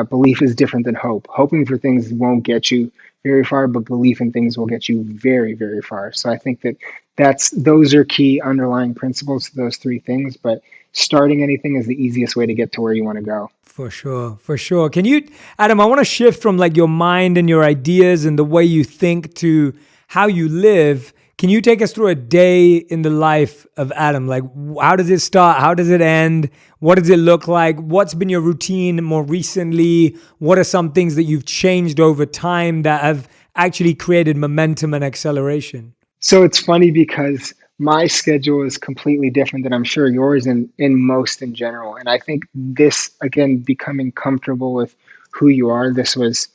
belief is different than hope. Hoping for things won't get you very far, but belief in things will get you very, very far. So I think that those are key underlying principles to those three things. But starting anything is the easiest way to get to where you want to go. For sure, for sure. Can you, Adam, I want to shift from like your mind and your ideas and the way you think to how you live. Can you take us through a day in the life of Adam? Like, how does it start? How does it end? What does it look like? What's been your routine more recently? What are some things that you've changed over time that have actually created momentum and acceleration? So it's funny because my schedule is completely different than I'm sure yours and in most in general. And I think this, again, becoming comfortable with who you are, this was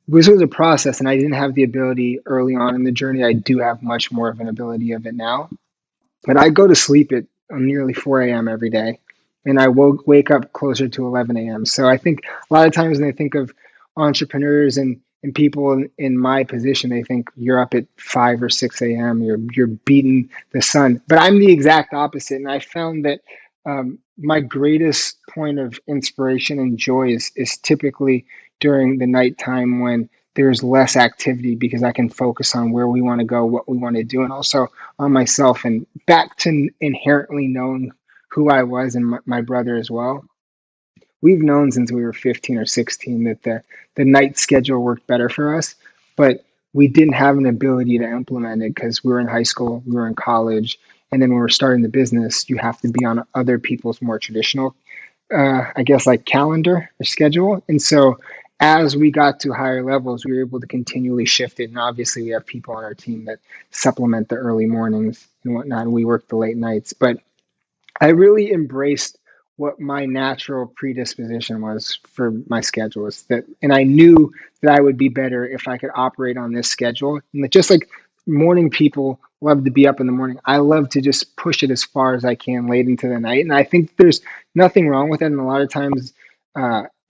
a process, and I didn't have the ability early on in the journey. I do have much more of an ability of it now. But I go to sleep at nearly 4 a.m. every day, and I wake up closer to 11 a.m. So I think a lot of times when they think of entrepreneurs and people in my position, they think you're up at 5 or 6 a.m. You're beating the sun. But I'm the exact opposite, and I found that my greatest point of inspiration and joy is typically during the nighttime when there's less activity because I can focus on where we want to go, what we want to do, and also on myself and back to inherently knowing who I was and my brother as well. We've known since we were 15 or 16 that the night schedule worked better for us, but we didn't have an ability to implement it because we were in high school, we were in college, and then when we're starting the business, you have to be on other people's more traditional, I guess, like calendar or schedule. And so as we got to higher levels, we were able to continually shift it. And obviously, we have people on our team that supplement the early mornings and whatnot, and we work the late nights. But I really embraced what my natural predisposition was for my schedule. Is that, and I knew that I would be better if I could operate on this schedule. And just like morning people love to be up in the morning, I love to just push it as far as I can late into the night. And I think there's nothing wrong with it. And a lot of times,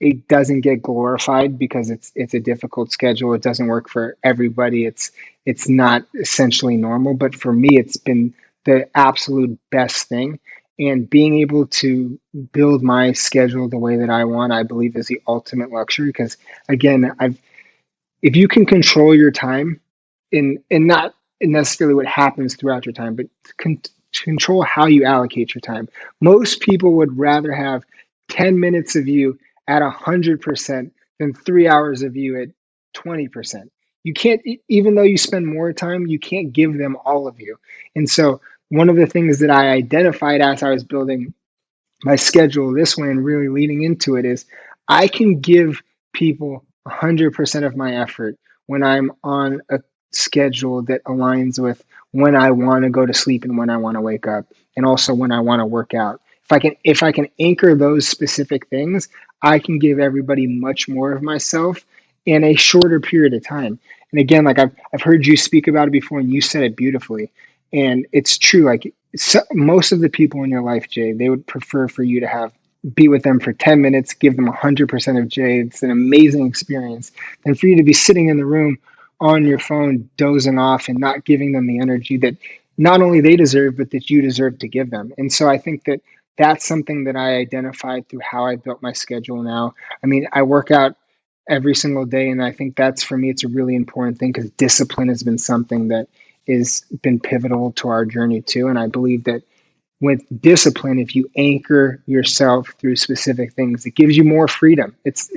it doesn't get glorified because it's a difficult schedule. It doesn't work for everybody. It's not essentially normal, but for me, it's been the absolute best thing. And being able to build my schedule the way that I want, I believe is the ultimate luxury. Because again, if you can control your time in not necessarily what happens throughout your time, but control how you allocate your time. Most people would rather have 10 minutes of you at 100% than 3 hours of you at 20%. You can't, even though you spend more time, you can't give them all of you. And so, one of the things that I identified as I was building my schedule this way and really leading into it is I can give people 100% of my effort when I'm on a schedule that aligns with when I want to go to sleep and when I want to wake up, and also when I want to work out. If I can anchor those specific things, I can give everybody much more of myself in a shorter period of time. And again, like I've heard you speak about it before, and you said it beautifully. And it's true. Like most of the people in your life, Jay, they would prefer for you to have be with them for 10 minutes, give them 100% of Jay. It's an amazing experience. Than for you to be sitting in the room on your phone, dozing off and not giving them the energy that not only they deserve, but that you deserve to give them. And so I think that that's something that I identified through how I built my schedule now. I mean, I work out every single day, and I think that's, for me, it's a really important thing because discipline has been something that has been pivotal to our journey too. And I believe that with discipline, if you anchor yourself through specific things, it gives you more freedom. It's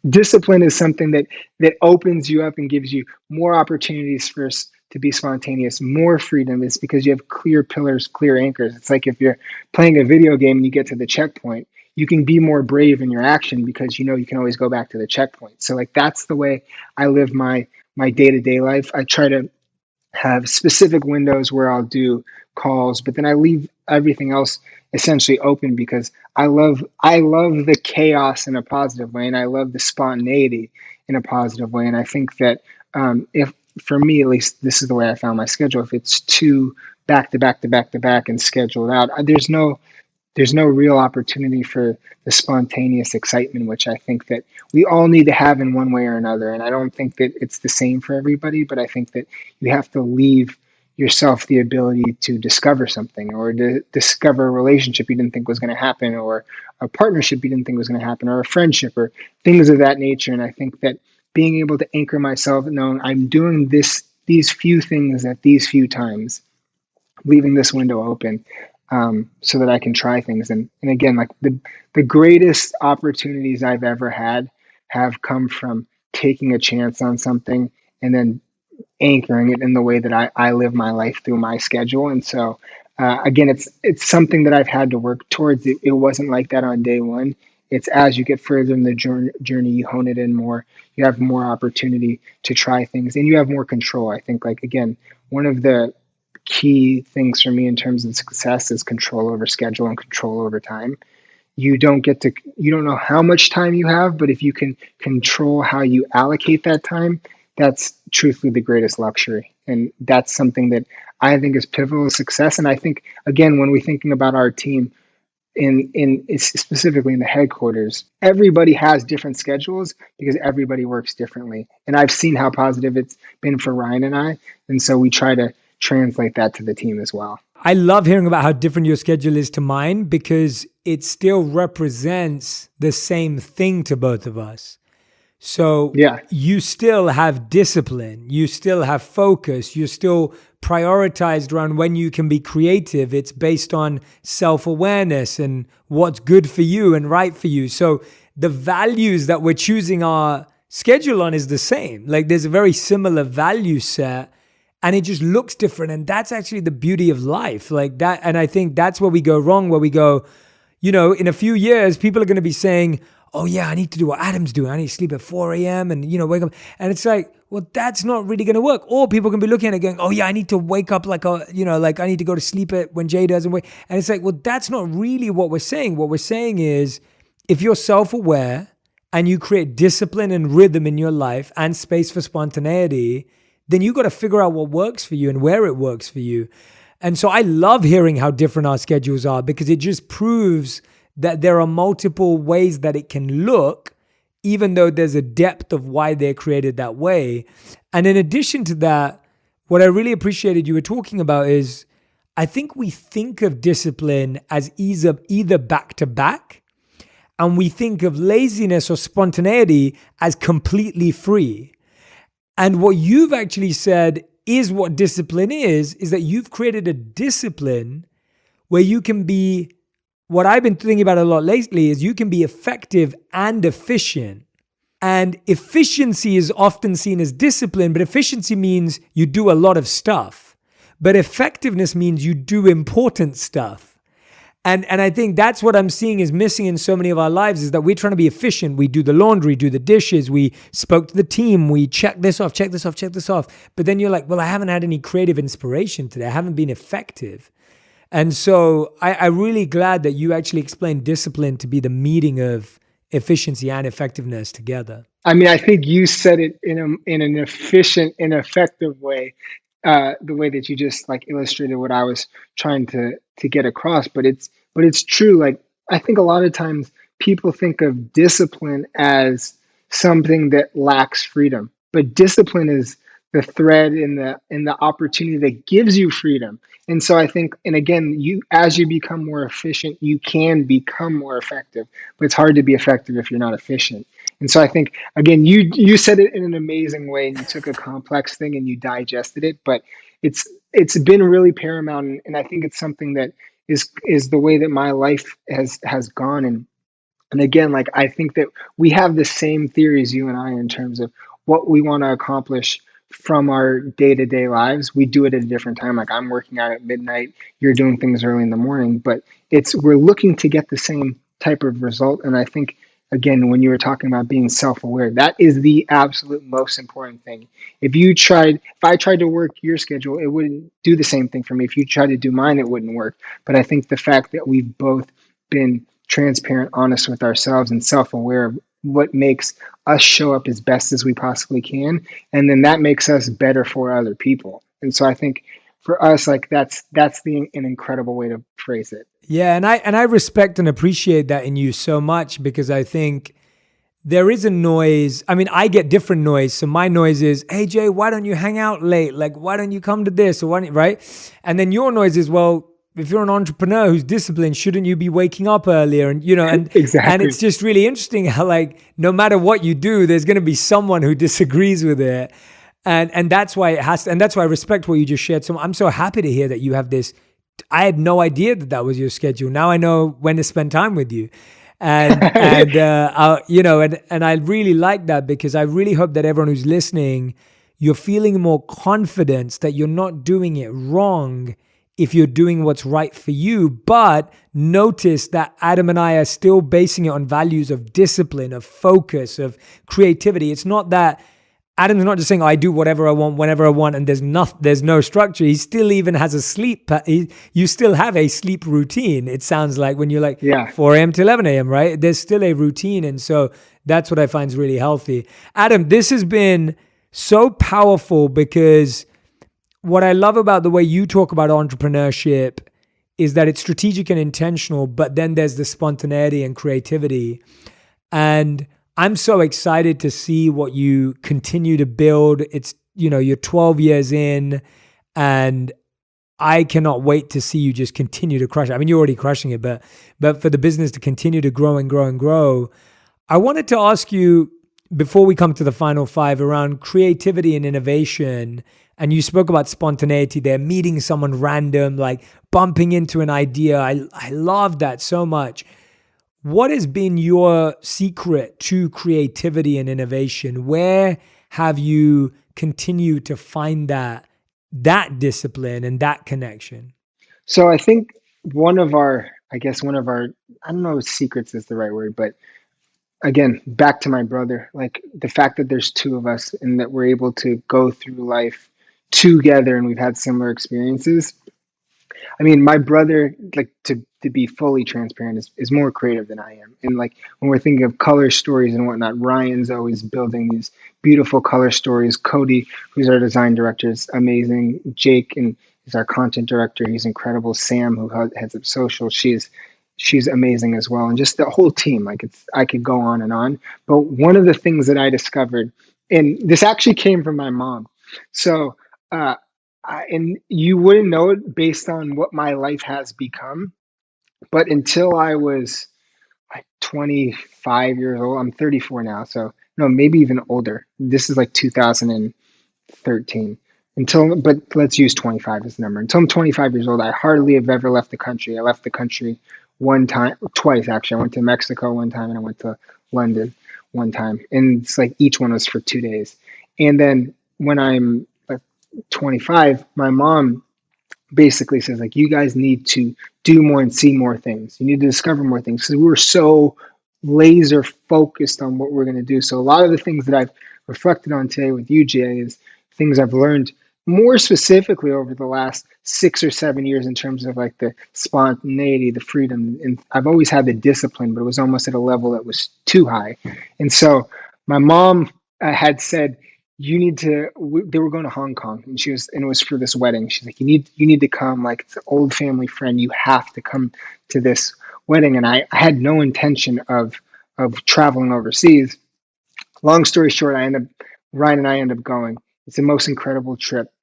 discipline is something that opens you up and gives you more opportunities for to be spontaneous. More freedom is because you have clear pillars, clear anchors. It's like if you're playing a video game and you get to the checkpoint, you can be more brave in your action because you know you can always go back to the checkpoint. So like that's the way I live my day-to-day life. I try to have specific windows where I'll do calls, but then I leave everything else essentially open because I love the chaos in a positive way, and I love the spontaneity in a positive way. And I think that if for me at least, this is the way I found my schedule. If it's too back to back to back to back and scheduled out, there's no real opportunity for the spontaneous excitement, which I think that we all need to have in one way or another. And I don't think that it's the same for everybody, but I think that you have to leave yourself the ability to discover something or to discover a relationship you didn't think was going to happen, or a partnership you didn't think was going to happen, or a friendship, or things of that nature. And I think that being able to anchor myself, knowing I'm doing these few things at these few times, leaving this window open, so that I can try things. And again, like the greatest opportunities I've ever had have come from taking a chance on something and then anchoring it in the way that I live my life through my schedule. And so, again, it's something that I've had to work towards. It wasn't like that on day one. It's as you get further in the journey, you hone it in more. You have more opportunity to try things, and you have more control. I think, like again, one of the key things for me in terms of success is control over schedule and control over time. You don't know how much time you have, but if you can control how you allocate that time, that's truthfully the greatest luxury. And that's something that I think is pivotal to success. And I think, again, when we're thinking about our team in specifically in the headquarters, everybody has different schedules because everybody works differently. And I've seen how positive it's been for Ryan and I. And so we try to translate that to the team as well. I love hearing about how different your schedule is to mine because it still represents the same thing to both of us. So Yeah. you still have discipline, you still have focus, you're still prioritized around when you can be creative. It's based on self-awareness and what's good for you and right for you. So the values that we're choosing our schedule on is the same. Like there's a very similar value set, and it just looks different. And that's actually the beauty of life. Like that. And I think that's where we go wrong, where we go, in a few years, people are going to be saying, oh yeah, I need to do what Adam's doing. I need to sleep at 4 a.m. and, wake up. And it's like, well, that's not really going to work. Or people can be looking at it going, oh yeah, I need to wake up like I need to go to sleep at when Jay doesn't wake. And it's like, well, that's not really what we're saying. What we're saying is if you're self-aware and you create discipline and rhythm in your life and space for spontaneity, then you got to figure out what works for you and where it works for you. And so I love hearing how different our schedules are because it just proves that there are multiple ways that it can look, even though there's a depth of why they're created that way. And in addition to that, what I really appreciated you were talking about is I think we think of discipline as either back to back, and we think of laziness or spontaneity as completely free. And what you've actually said is what discipline is that you've created a discipline where you can be, what I've been thinking about a lot lately is you can be effective and efficient. And efficiency is often seen as discipline, but efficiency means you do a lot of stuff. But effectiveness means you do important stuff. And I think that's what I'm seeing is missing in so many of our lives is that we're trying to be efficient. We do the laundry, do the dishes, we spoke to the team, we check this off, check this off, check this off. But then you're like, well, I haven't had any creative inspiration today. I haven't been effective. And so I'm really glad that you actually explained discipline to be the meeting of efficiency and effectiveness together. I mean, I think you said it in an efficient and effective way, the way that you just like illustrated what I was trying to get across. But it's true. Like I think a lot of times people think of discipline as something that lacks freedom, but discipline is the thread in the opportunity that gives you freedom. And so I think, and again, you as you become more efficient, you can become more effective. But it's hard to be effective if you're not efficient. And so I think again, you said it in an amazing way, and you took a complex thing and you digested it. But it's been really paramount, and I think it's something that is the way that my life has gone. And again, like I think that we have the same theories, you and I, in terms of what we want to accomplish from our day-to-day lives. We do it at a different time. Like I'm working out at midnight, you're doing things early in the morning, but we're looking to get the same type of result. And I think again, when you were talking about being self-aware, that is the absolute most important thing. If I tried to work your schedule, it wouldn't do the same thing for me. If you tried to do mine, it wouldn't work. But I think the fact that we've both been transparent, honest with ourselves, and self-aware of what makes us show up as best as we possibly can, and then that makes us better for other people. And so I think for us, like that's an incredible way to phrase it. Yeah, and I respect and appreciate that in you so much because I think there is a noise. I mean, I get different noise. So my noise is, hey Jay, why don't you hang out late? Like, why don't you come to this? Or why don't, right? And then your noise is, well, if you're an entrepreneur who's disciplined, shouldn't you be waking up earlier? And Exactly. and it's just really interesting how like no matter what you do, there's going to be someone who disagrees with it. And that's why it has to, and that's why I respect what you just shared. So I'm so happy to hear that you have this. I had no idea that was your schedule. Now I know when to spend time with you. And I really like that because I really hope that everyone who's listening, you're feeling more confidence that you're not doing it wrong if you're doing what's right for you. But notice that Adam and I are still basing it on values of discipline, of focus, of creativity. It's not that Adam's not just saying, oh, I do whatever I want, whenever I want, and there's no structure. He still even has a sleep. You still have a sleep routine. It sounds like when you're like 4 a.m. to 11 a.m., right? There's still a routine. And so that's what I find is really healthy. Adam, this has been so powerful because what I love about the way you talk about entrepreneurship is that it's strategic and intentional, but then there's the spontaneity and creativity. And I'm so excited to see what you continue to build. It's, you're 12 years in, and I cannot wait to see you just continue to crush it. I mean, you're already crushing it, but for the business to continue to grow and grow and grow. I wanted to ask you, before we come to the final 5, around creativity and innovation. And you spoke about spontaneity there, meeting someone random, like bumping into an idea. I love that so much. What has been your secret to creativity and innovation? Where have you continued to find that discipline and that connection? So I think one of our, I don't know if secrets is the right word, but again, back to my brother, like the fact that there's two of us and that we're able to go through life together and we've had similar experiences. I mean, my brother, like to be fully transparent, is more creative than I am. And like when we're thinking of color stories and whatnot, Ryan's always building these beautiful color stories. Cody, who's our design director, is amazing. Jake and is our content director. He's incredible. Sam, who heads up social, she's amazing as well. And just the whole team, like it's I could go on and on. But one of the things that I discovered, and this actually came from my mom. So and you wouldn't know it based on what my life has become. But until I was like 25 years old, I'm 34 now. So, no, maybe even older. This is like 2013. But let's use 25 as the number. Until I'm 25 years old, I hardly have ever left the country. I left the country one time, twice actually. I went to Mexico one time and I went to London one time. And it's like each one was for 2 days. And then when I'm like 25, my mom basically says like you guys need to do more and see more things. You need to discover more things because we were so laser focused on what we're going to do. So a lot of the things that I've reflected on today with you, Jay, is things I've learned more specifically over the last 6 or 7 years in terms of like the spontaneity, the freedom. And I've always had the discipline, but it was almost at a level that was too high. And so my mom had said, you need to they were going to Hong Kong and it was for this wedding. She's like, you need to come, like it's an old family friend, you have to come to this wedding. And I had no intention of traveling overseas. Long story short, Ryan and I end up going. It's the most incredible trip.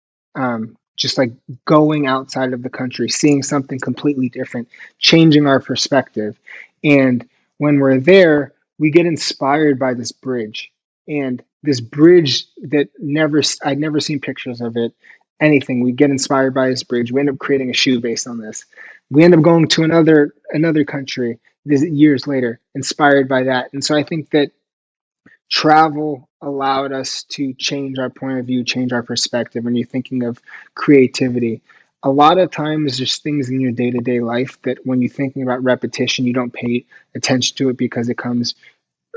Just like going outside of the country, seeing something completely different, changing our perspective. And when we're there, we get inspired by this bridge. And this bridge that I'd never seen pictures of it, anything. We get inspired by this bridge. We end up creating a shoe based on this. We end up going to another country years later, inspired by that. And so I think that travel allowed us to change our point of view, change our perspective. When you're thinking of creativity, a lot of times there's things in your day to day life that when you're thinking about repetition, you don't pay attention to it because it comes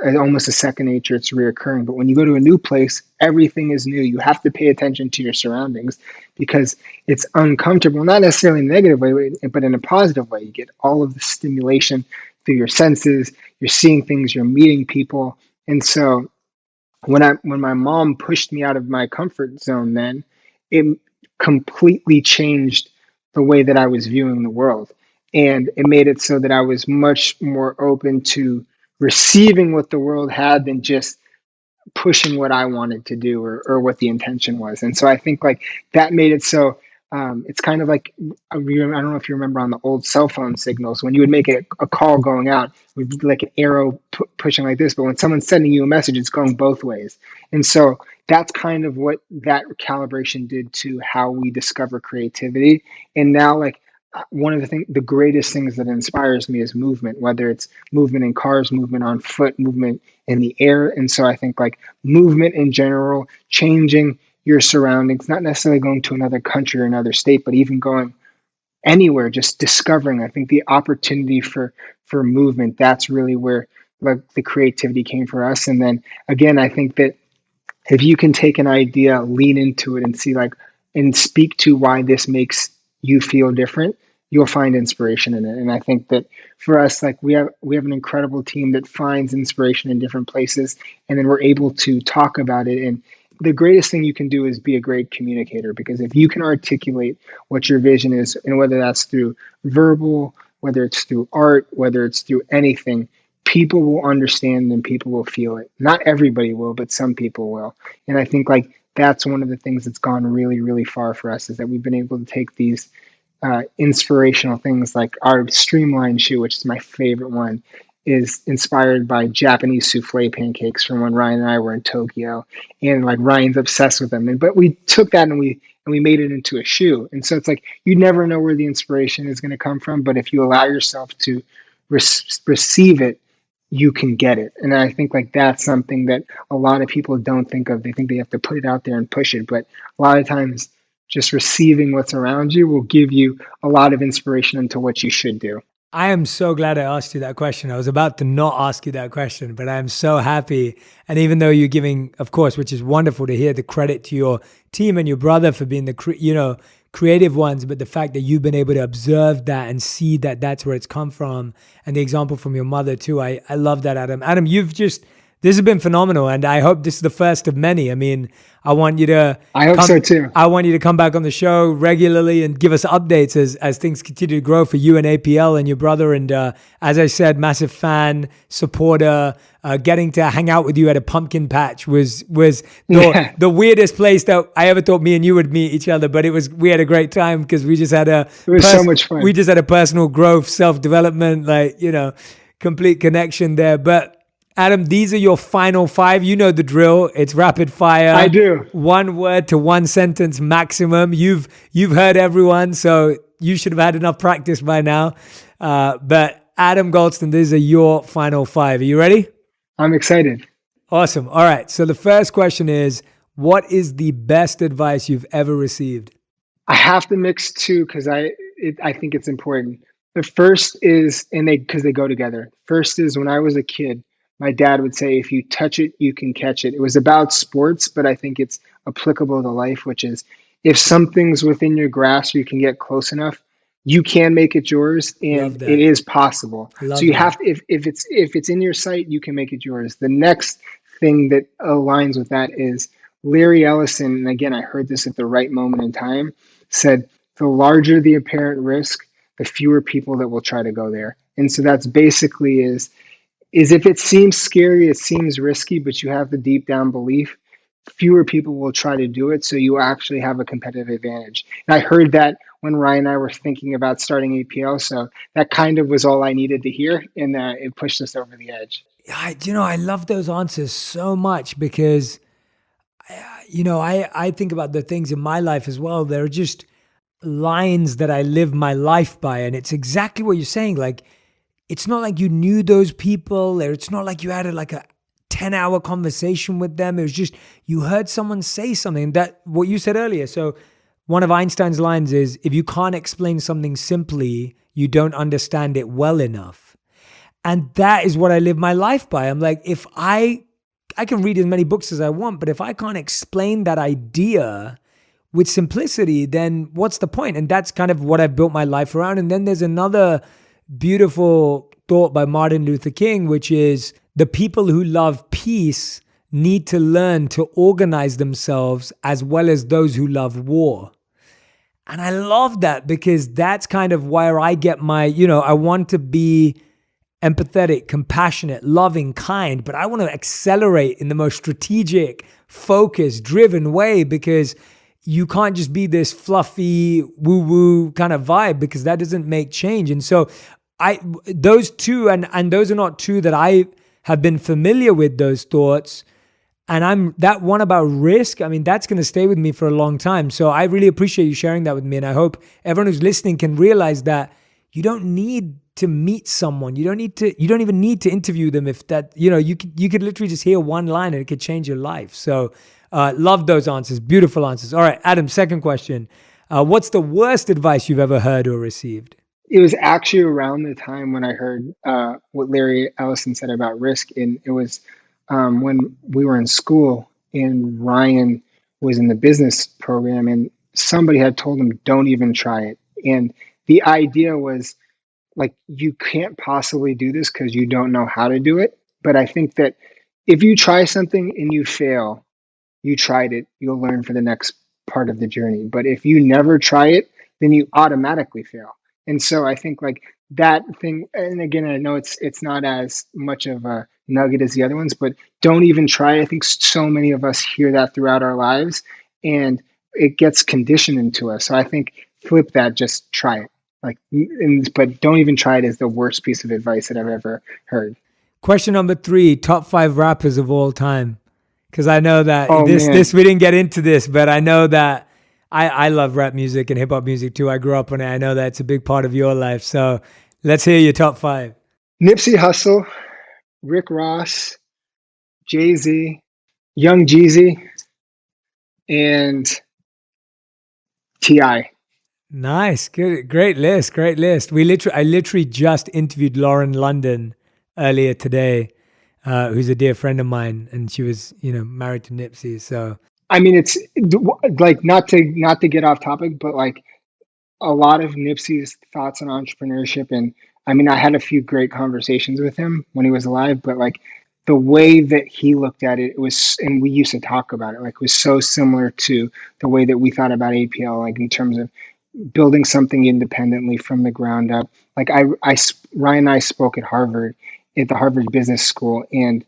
as almost a second nature, it's reoccurring. But when you go to a new place, everything is new. You have to pay attention to your surroundings because it's uncomfortable, not necessarily in a negative way, but in a positive way. You get all of the stimulation through your senses, you're seeing things, you're meeting people. And so when my mom pushed me out of my comfort zone, then it completely changed the way that I was viewing the world. And it made it so that I was much more open to receiving what the world had than just pushing what I wanted to do or what the intention was. And so I think like that made it so it's kind of like I don't know if you remember on the old cell phone signals when you would make a call going out, it would be like an arrow pushing like this. But when someone's sending you a message, it's going both ways. And so that's kind of what that calibration did to how we discover creativity. And now, like one of the greatest things that inspires me is movement, whether it's movement in cars, movement on foot, movement in the air. And so I think like movement in general, changing your surroundings, not necessarily going to another country or another state, but even going anywhere, just discovering. I think the opportunity for movement, that's really where like the creativity came for us. And then again, I think that if you can take an idea, lean into it and see like and speak to why this makes you feel different, you'll find inspiration in it. And I think that for us, like we have an incredible team that finds inspiration in different places and then we're able to talk about it. And the greatest thing you can do is be a great communicator because if you can articulate what your vision is, and whether that's through verbal, whether it's through art, whether it's through anything, people will understand and people will feel it. Not everybody will, but some people will. And I think like that's one of the things that's gone really, really far for us is that we've been able to take these inspirational things like our streamline shoe, which is my favorite one, is inspired by Japanese souffle pancakes from when Ryan and I were in Tokyo, and like Ryan's obsessed with them. But we took that and we made it into a shoe, and so it's like you never know where the inspiration is going to come from, but if you allow yourself to receive it, you can get it. And I think like that's something that a lot of people don't think of. They think they have to put it out there and push it, but a lot of times just receiving what's around you will give you a lot of inspiration into what you should do. I am so glad I asked you that question. I was about to not ask you that question, but I'm so happy. And even though you're giving, of course, which is wonderful to hear, the credit to your team and your brother for being the creative ones, but the fact that you've been able to observe that and see that that's where it's come from, and the example from your mother too. I love that, Adam. Adam, this has been phenomenal, and I hope this is the first of many. I mean, I want you to I hope so come. too. I want you to come back on the show regularly and give us updates as things continue to grow for you and APL and your brother. And as I said, massive fan, supporter. Getting to hang out with you at a pumpkin patch was Yeah, the weirdest place that I ever thought me and you would meet each other. But we had a great time because we just had it was so much fun. personal growth, self development, complete connection there. But Adam, these are your final five. You know the drill. It's rapid fire. I do. One word to one sentence maximum. You've heard everyone, so you should have had enough practice by now. But Adam Goldston, these are your final five. Are you ready? I'm excited. Awesome. All right. So the first question is, what is the best advice you've ever received? I have to mix two because I think it's important. The first is, and because they go together. First is when I was a kid, my dad would say, "If you touch it, you can catch it." It was about sports, but I think it's applicable to life, which is if something's within your grasp, you can get close enough, you can make it yours, Love and it that. is possible. So Love you that. have to, if it's in your sight, you can make it yours. The next thing that aligns with that is Larry Ellison, and again, I heard this at the right moment in time, said the larger the apparent risk, the fewer people that will try to go there. And so that's basically is if it seems scary, it seems risky, but you have the deep down belief, fewer people will try to do it. So you actually have a competitive advantage. And I heard that when Ryan and I were thinking about starting APL. So that kind of was all I needed to hear. And it pushed us over the edge. I love those answers so much because, I think about the things in my life as well. They're just lines that I live my life by. And it's exactly what you're saying. Like, it's not like you knew those people, or it's not like you had a 10-hour conversation with them. It was just you heard someone say something, that what you said earlier. So one of Einstein's lines is, if you can't explain something simply, you don't understand it well enough. And that is what I live my life by. I'm like, if I can read as many books as I want, but if I can't explain that idea with simplicity, then what's the point? And that's kind of what I've built my life around. And then there's another beautiful thought by Martin Luther King, which is the people who love peace need to learn to organize themselves as well as those who love war. And I love that because that's kind of where I get my, I want to be empathetic, compassionate, loving, kind, but I want to accelerate in the most strategic, focused, driven way, because you can't just be this fluffy woo-woo kind of vibe, because that doesn't make change. And so those two, and those are not two that I have been familiar with, those thoughts. And I'm that one about risk. I mean, that's going to stay with me for a long time. So I really appreciate you sharing that with me. And I hope everyone who's listening can realize that you don't need to meet someone. You don't even need to interview them. If that, you could literally just hear one line and it could change your life. So love those answers. Beautiful answers. All right, Adam, second question. What's the worst advice you've ever heard or received? It was actually around the time when I heard what Larry Ellison said about risk. And it was when we were in school and Ryan was in the business program, and somebody had told him, don't even try it. And the idea was like, you can't possibly do this because you don't know how to do it. But I think that if you try something and you fail, you tried it, you'll learn for the next part of the journey. But if you never try it, then you automatically fail. And so I think like that thing, and again, I know it's not as much of a nugget as the other ones, but don't even try it. I think so many of us hear that throughout our lives, and it gets conditioned into us. So I think flip that, just try it. But don't even try it is the worst piece of advice that I've ever heard. Question number 3, top 5 rappers of all time. Because I know that Oh man, we didn't get into this, but I know that I love rap music and hip hop music too. I grew up on it. I know that it's a big part of your life. So let's hear your top 5. Nipsey Hussle, Rick Ross, Jay-Z, Young Jeezy, and T.I. Nice. Good. Great list. Great list. I literally just interviewed Lauren London earlier today, who's a dear friend of mine, and she was, married to Nipsey. So I mean, it's like not to get off topic, but like a lot of Nipsey's thoughts on entrepreneurship, and I mean, I had a few great conversations with him when he was alive, but like the way that he looked at it, was, and we used to talk about it, like was so similar to the way that we thought about APL, like in terms of building something independently from the ground up. Like Ryan and I spoke at Harvard, at the Harvard Business School, and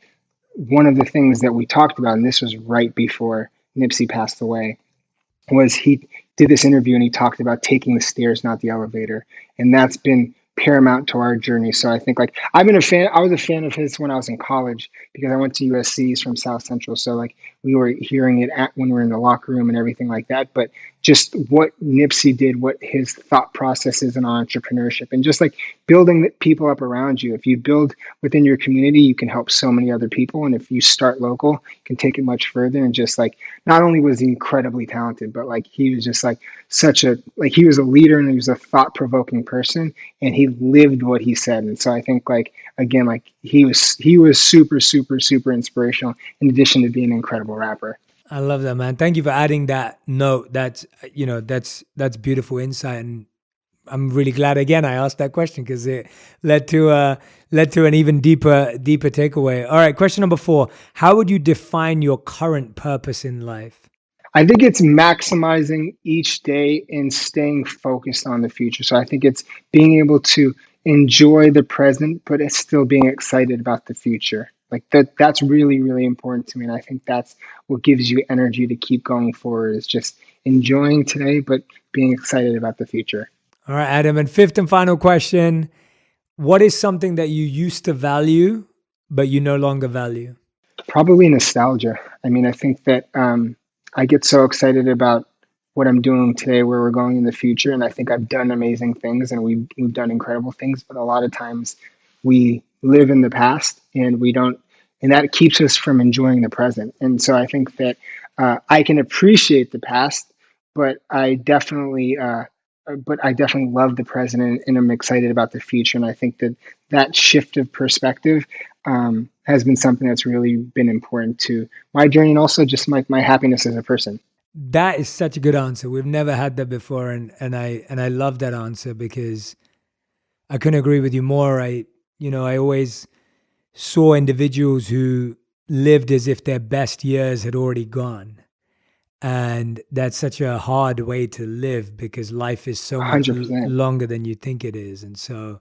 one of the things that we talked about, and this was right before Nipsey passed away, was he did this interview and he talked about taking the stairs, not the elevator. And that's been paramount to our journey. So I think like I was a fan of his when I was in college because I went to USC. He's from South Central. So like we were hearing it when we were in the locker room and everything like that. But just what Nipsey did, what his thought process is in entrepreneurship, and just like building people up around you. If you build within your community, you can help so many other people. And if you start local, you can take it much further. And just like, not only was he incredibly talented, but like he was just like he was a leader and he was a thought provoking person, and he lived what he said. And so I think like, again, like he was super, super, super inspirational in addition to being an incredible rapper. I love that, man. Thank you for adding that note. That's beautiful insight, and I'm really glad again I asked that question because it led to an even deeper takeaway. All right, question number 4: how would you define your current purpose in life? I think it's maximizing each day and staying focused on the future. So I think it's being able to enjoy the present, but it's still being excited about the future. Like that's really, really important to me. And I think that's what gives you energy to keep going forward, is just enjoying today, but being excited about the future. All right, Adam. And 5th and final question: what is something that you used to value, but you no longer value? Probably nostalgia. I mean, I think that I get so excited about what I'm doing today, where we're going in the future, and I think I've done amazing things, and we've done incredible things. But a lot of times, we live in the past, and we don't, and that keeps us from enjoying the present. And so I think that I can appreciate the past, but I definitely love the present, and I'm excited about the future. And I think that that shift of perspective has been something that's really been important to my journey, and also just my happiness as a person. That is such a good answer. We've never had that before, and I love that answer because I couldn't agree with you more. I always saw individuals who lived as if their best years had already gone. And that's such a hard way to live because life is so much 100%. longer than you think it is. And so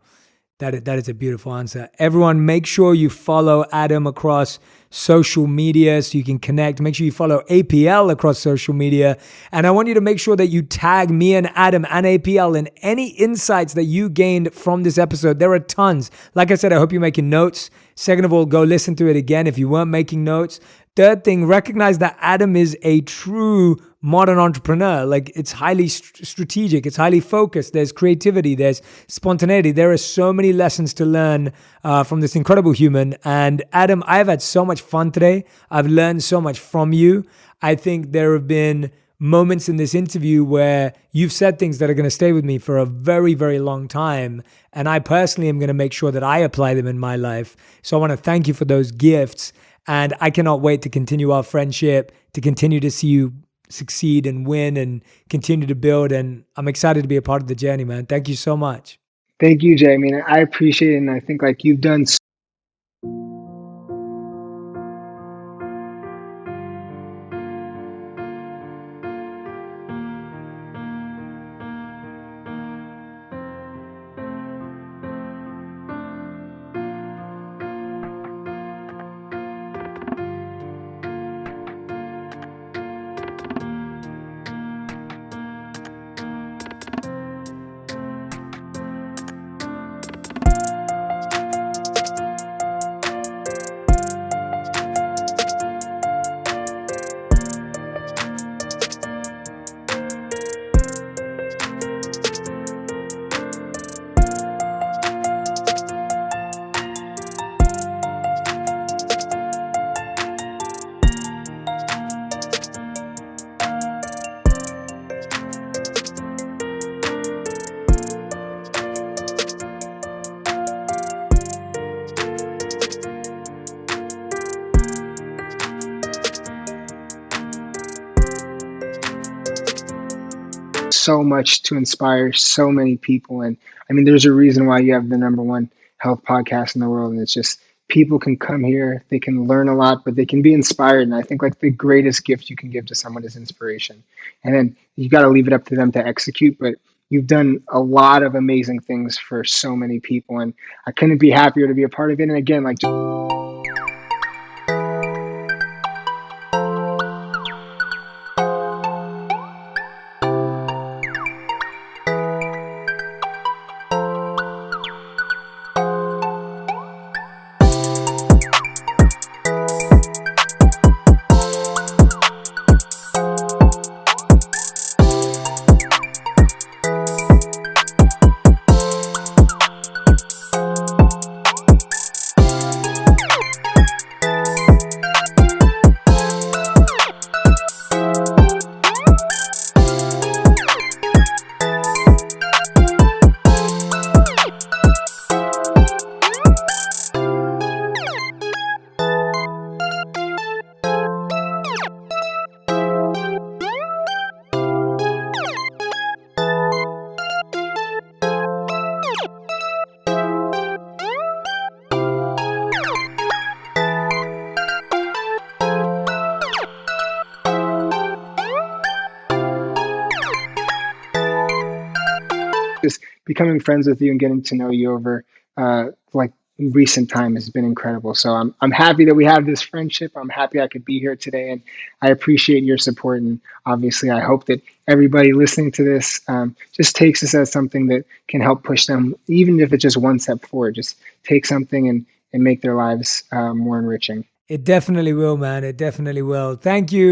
that is a beautiful answer. Everyone, make sure you follow Adam across social media so you can connect. Make sure you follow APL across social media. And I want you to make sure that you tag me and Adam and APL in any insights that you gained from this episode. There are tons. Like I said, I hope you're making notes. Second of all, go listen to it again if you weren't making notes. Third thing, recognize that Adam is a true modern entrepreneur. Like, it's highly strategic, it's highly focused. There's creativity, there's spontaneity. There are so many lessons to learn from this incredible human. And Adam, I've had so much fun today. I've learned so much from you. I think there have been moments in this interview where you've said things that are going to stay with me for a very, very long time. And I personally am going to make sure that I apply them in my life. So I want to thank you for those gifts. And I cannot wait to continue our friendship, to continue to see you succeed and win and continue to build. And I'm excited to be a part of the journey, man. Thank you so much. Thank you, Jay. I mean, I appreciate it. And I think like you've done so much to inspire so many people. And I mean, there's a reason why you have the number one health podcast in the world. And it's just people can come here, they can learn a lot, but they can be inspired. And I think like the greatest gift you can give to someone is inspiration. And then you got to leave it up to them to execute. But you've done a lot of amazing things for so many people. And I couldn't be happier to be a part of it. And again, like, just becoming friends with you and getting to know you over like recent time has been incredible. So I'm happy that we have this friendship. I'm happy I could be here today, and I appreciate your support. And obviously, I hope that everybody listening to this just takes this as something that can help push them, even if it's just one step forward. Just take something and make their lives more enriching. It definitely will, man. It definitely will. Thank you.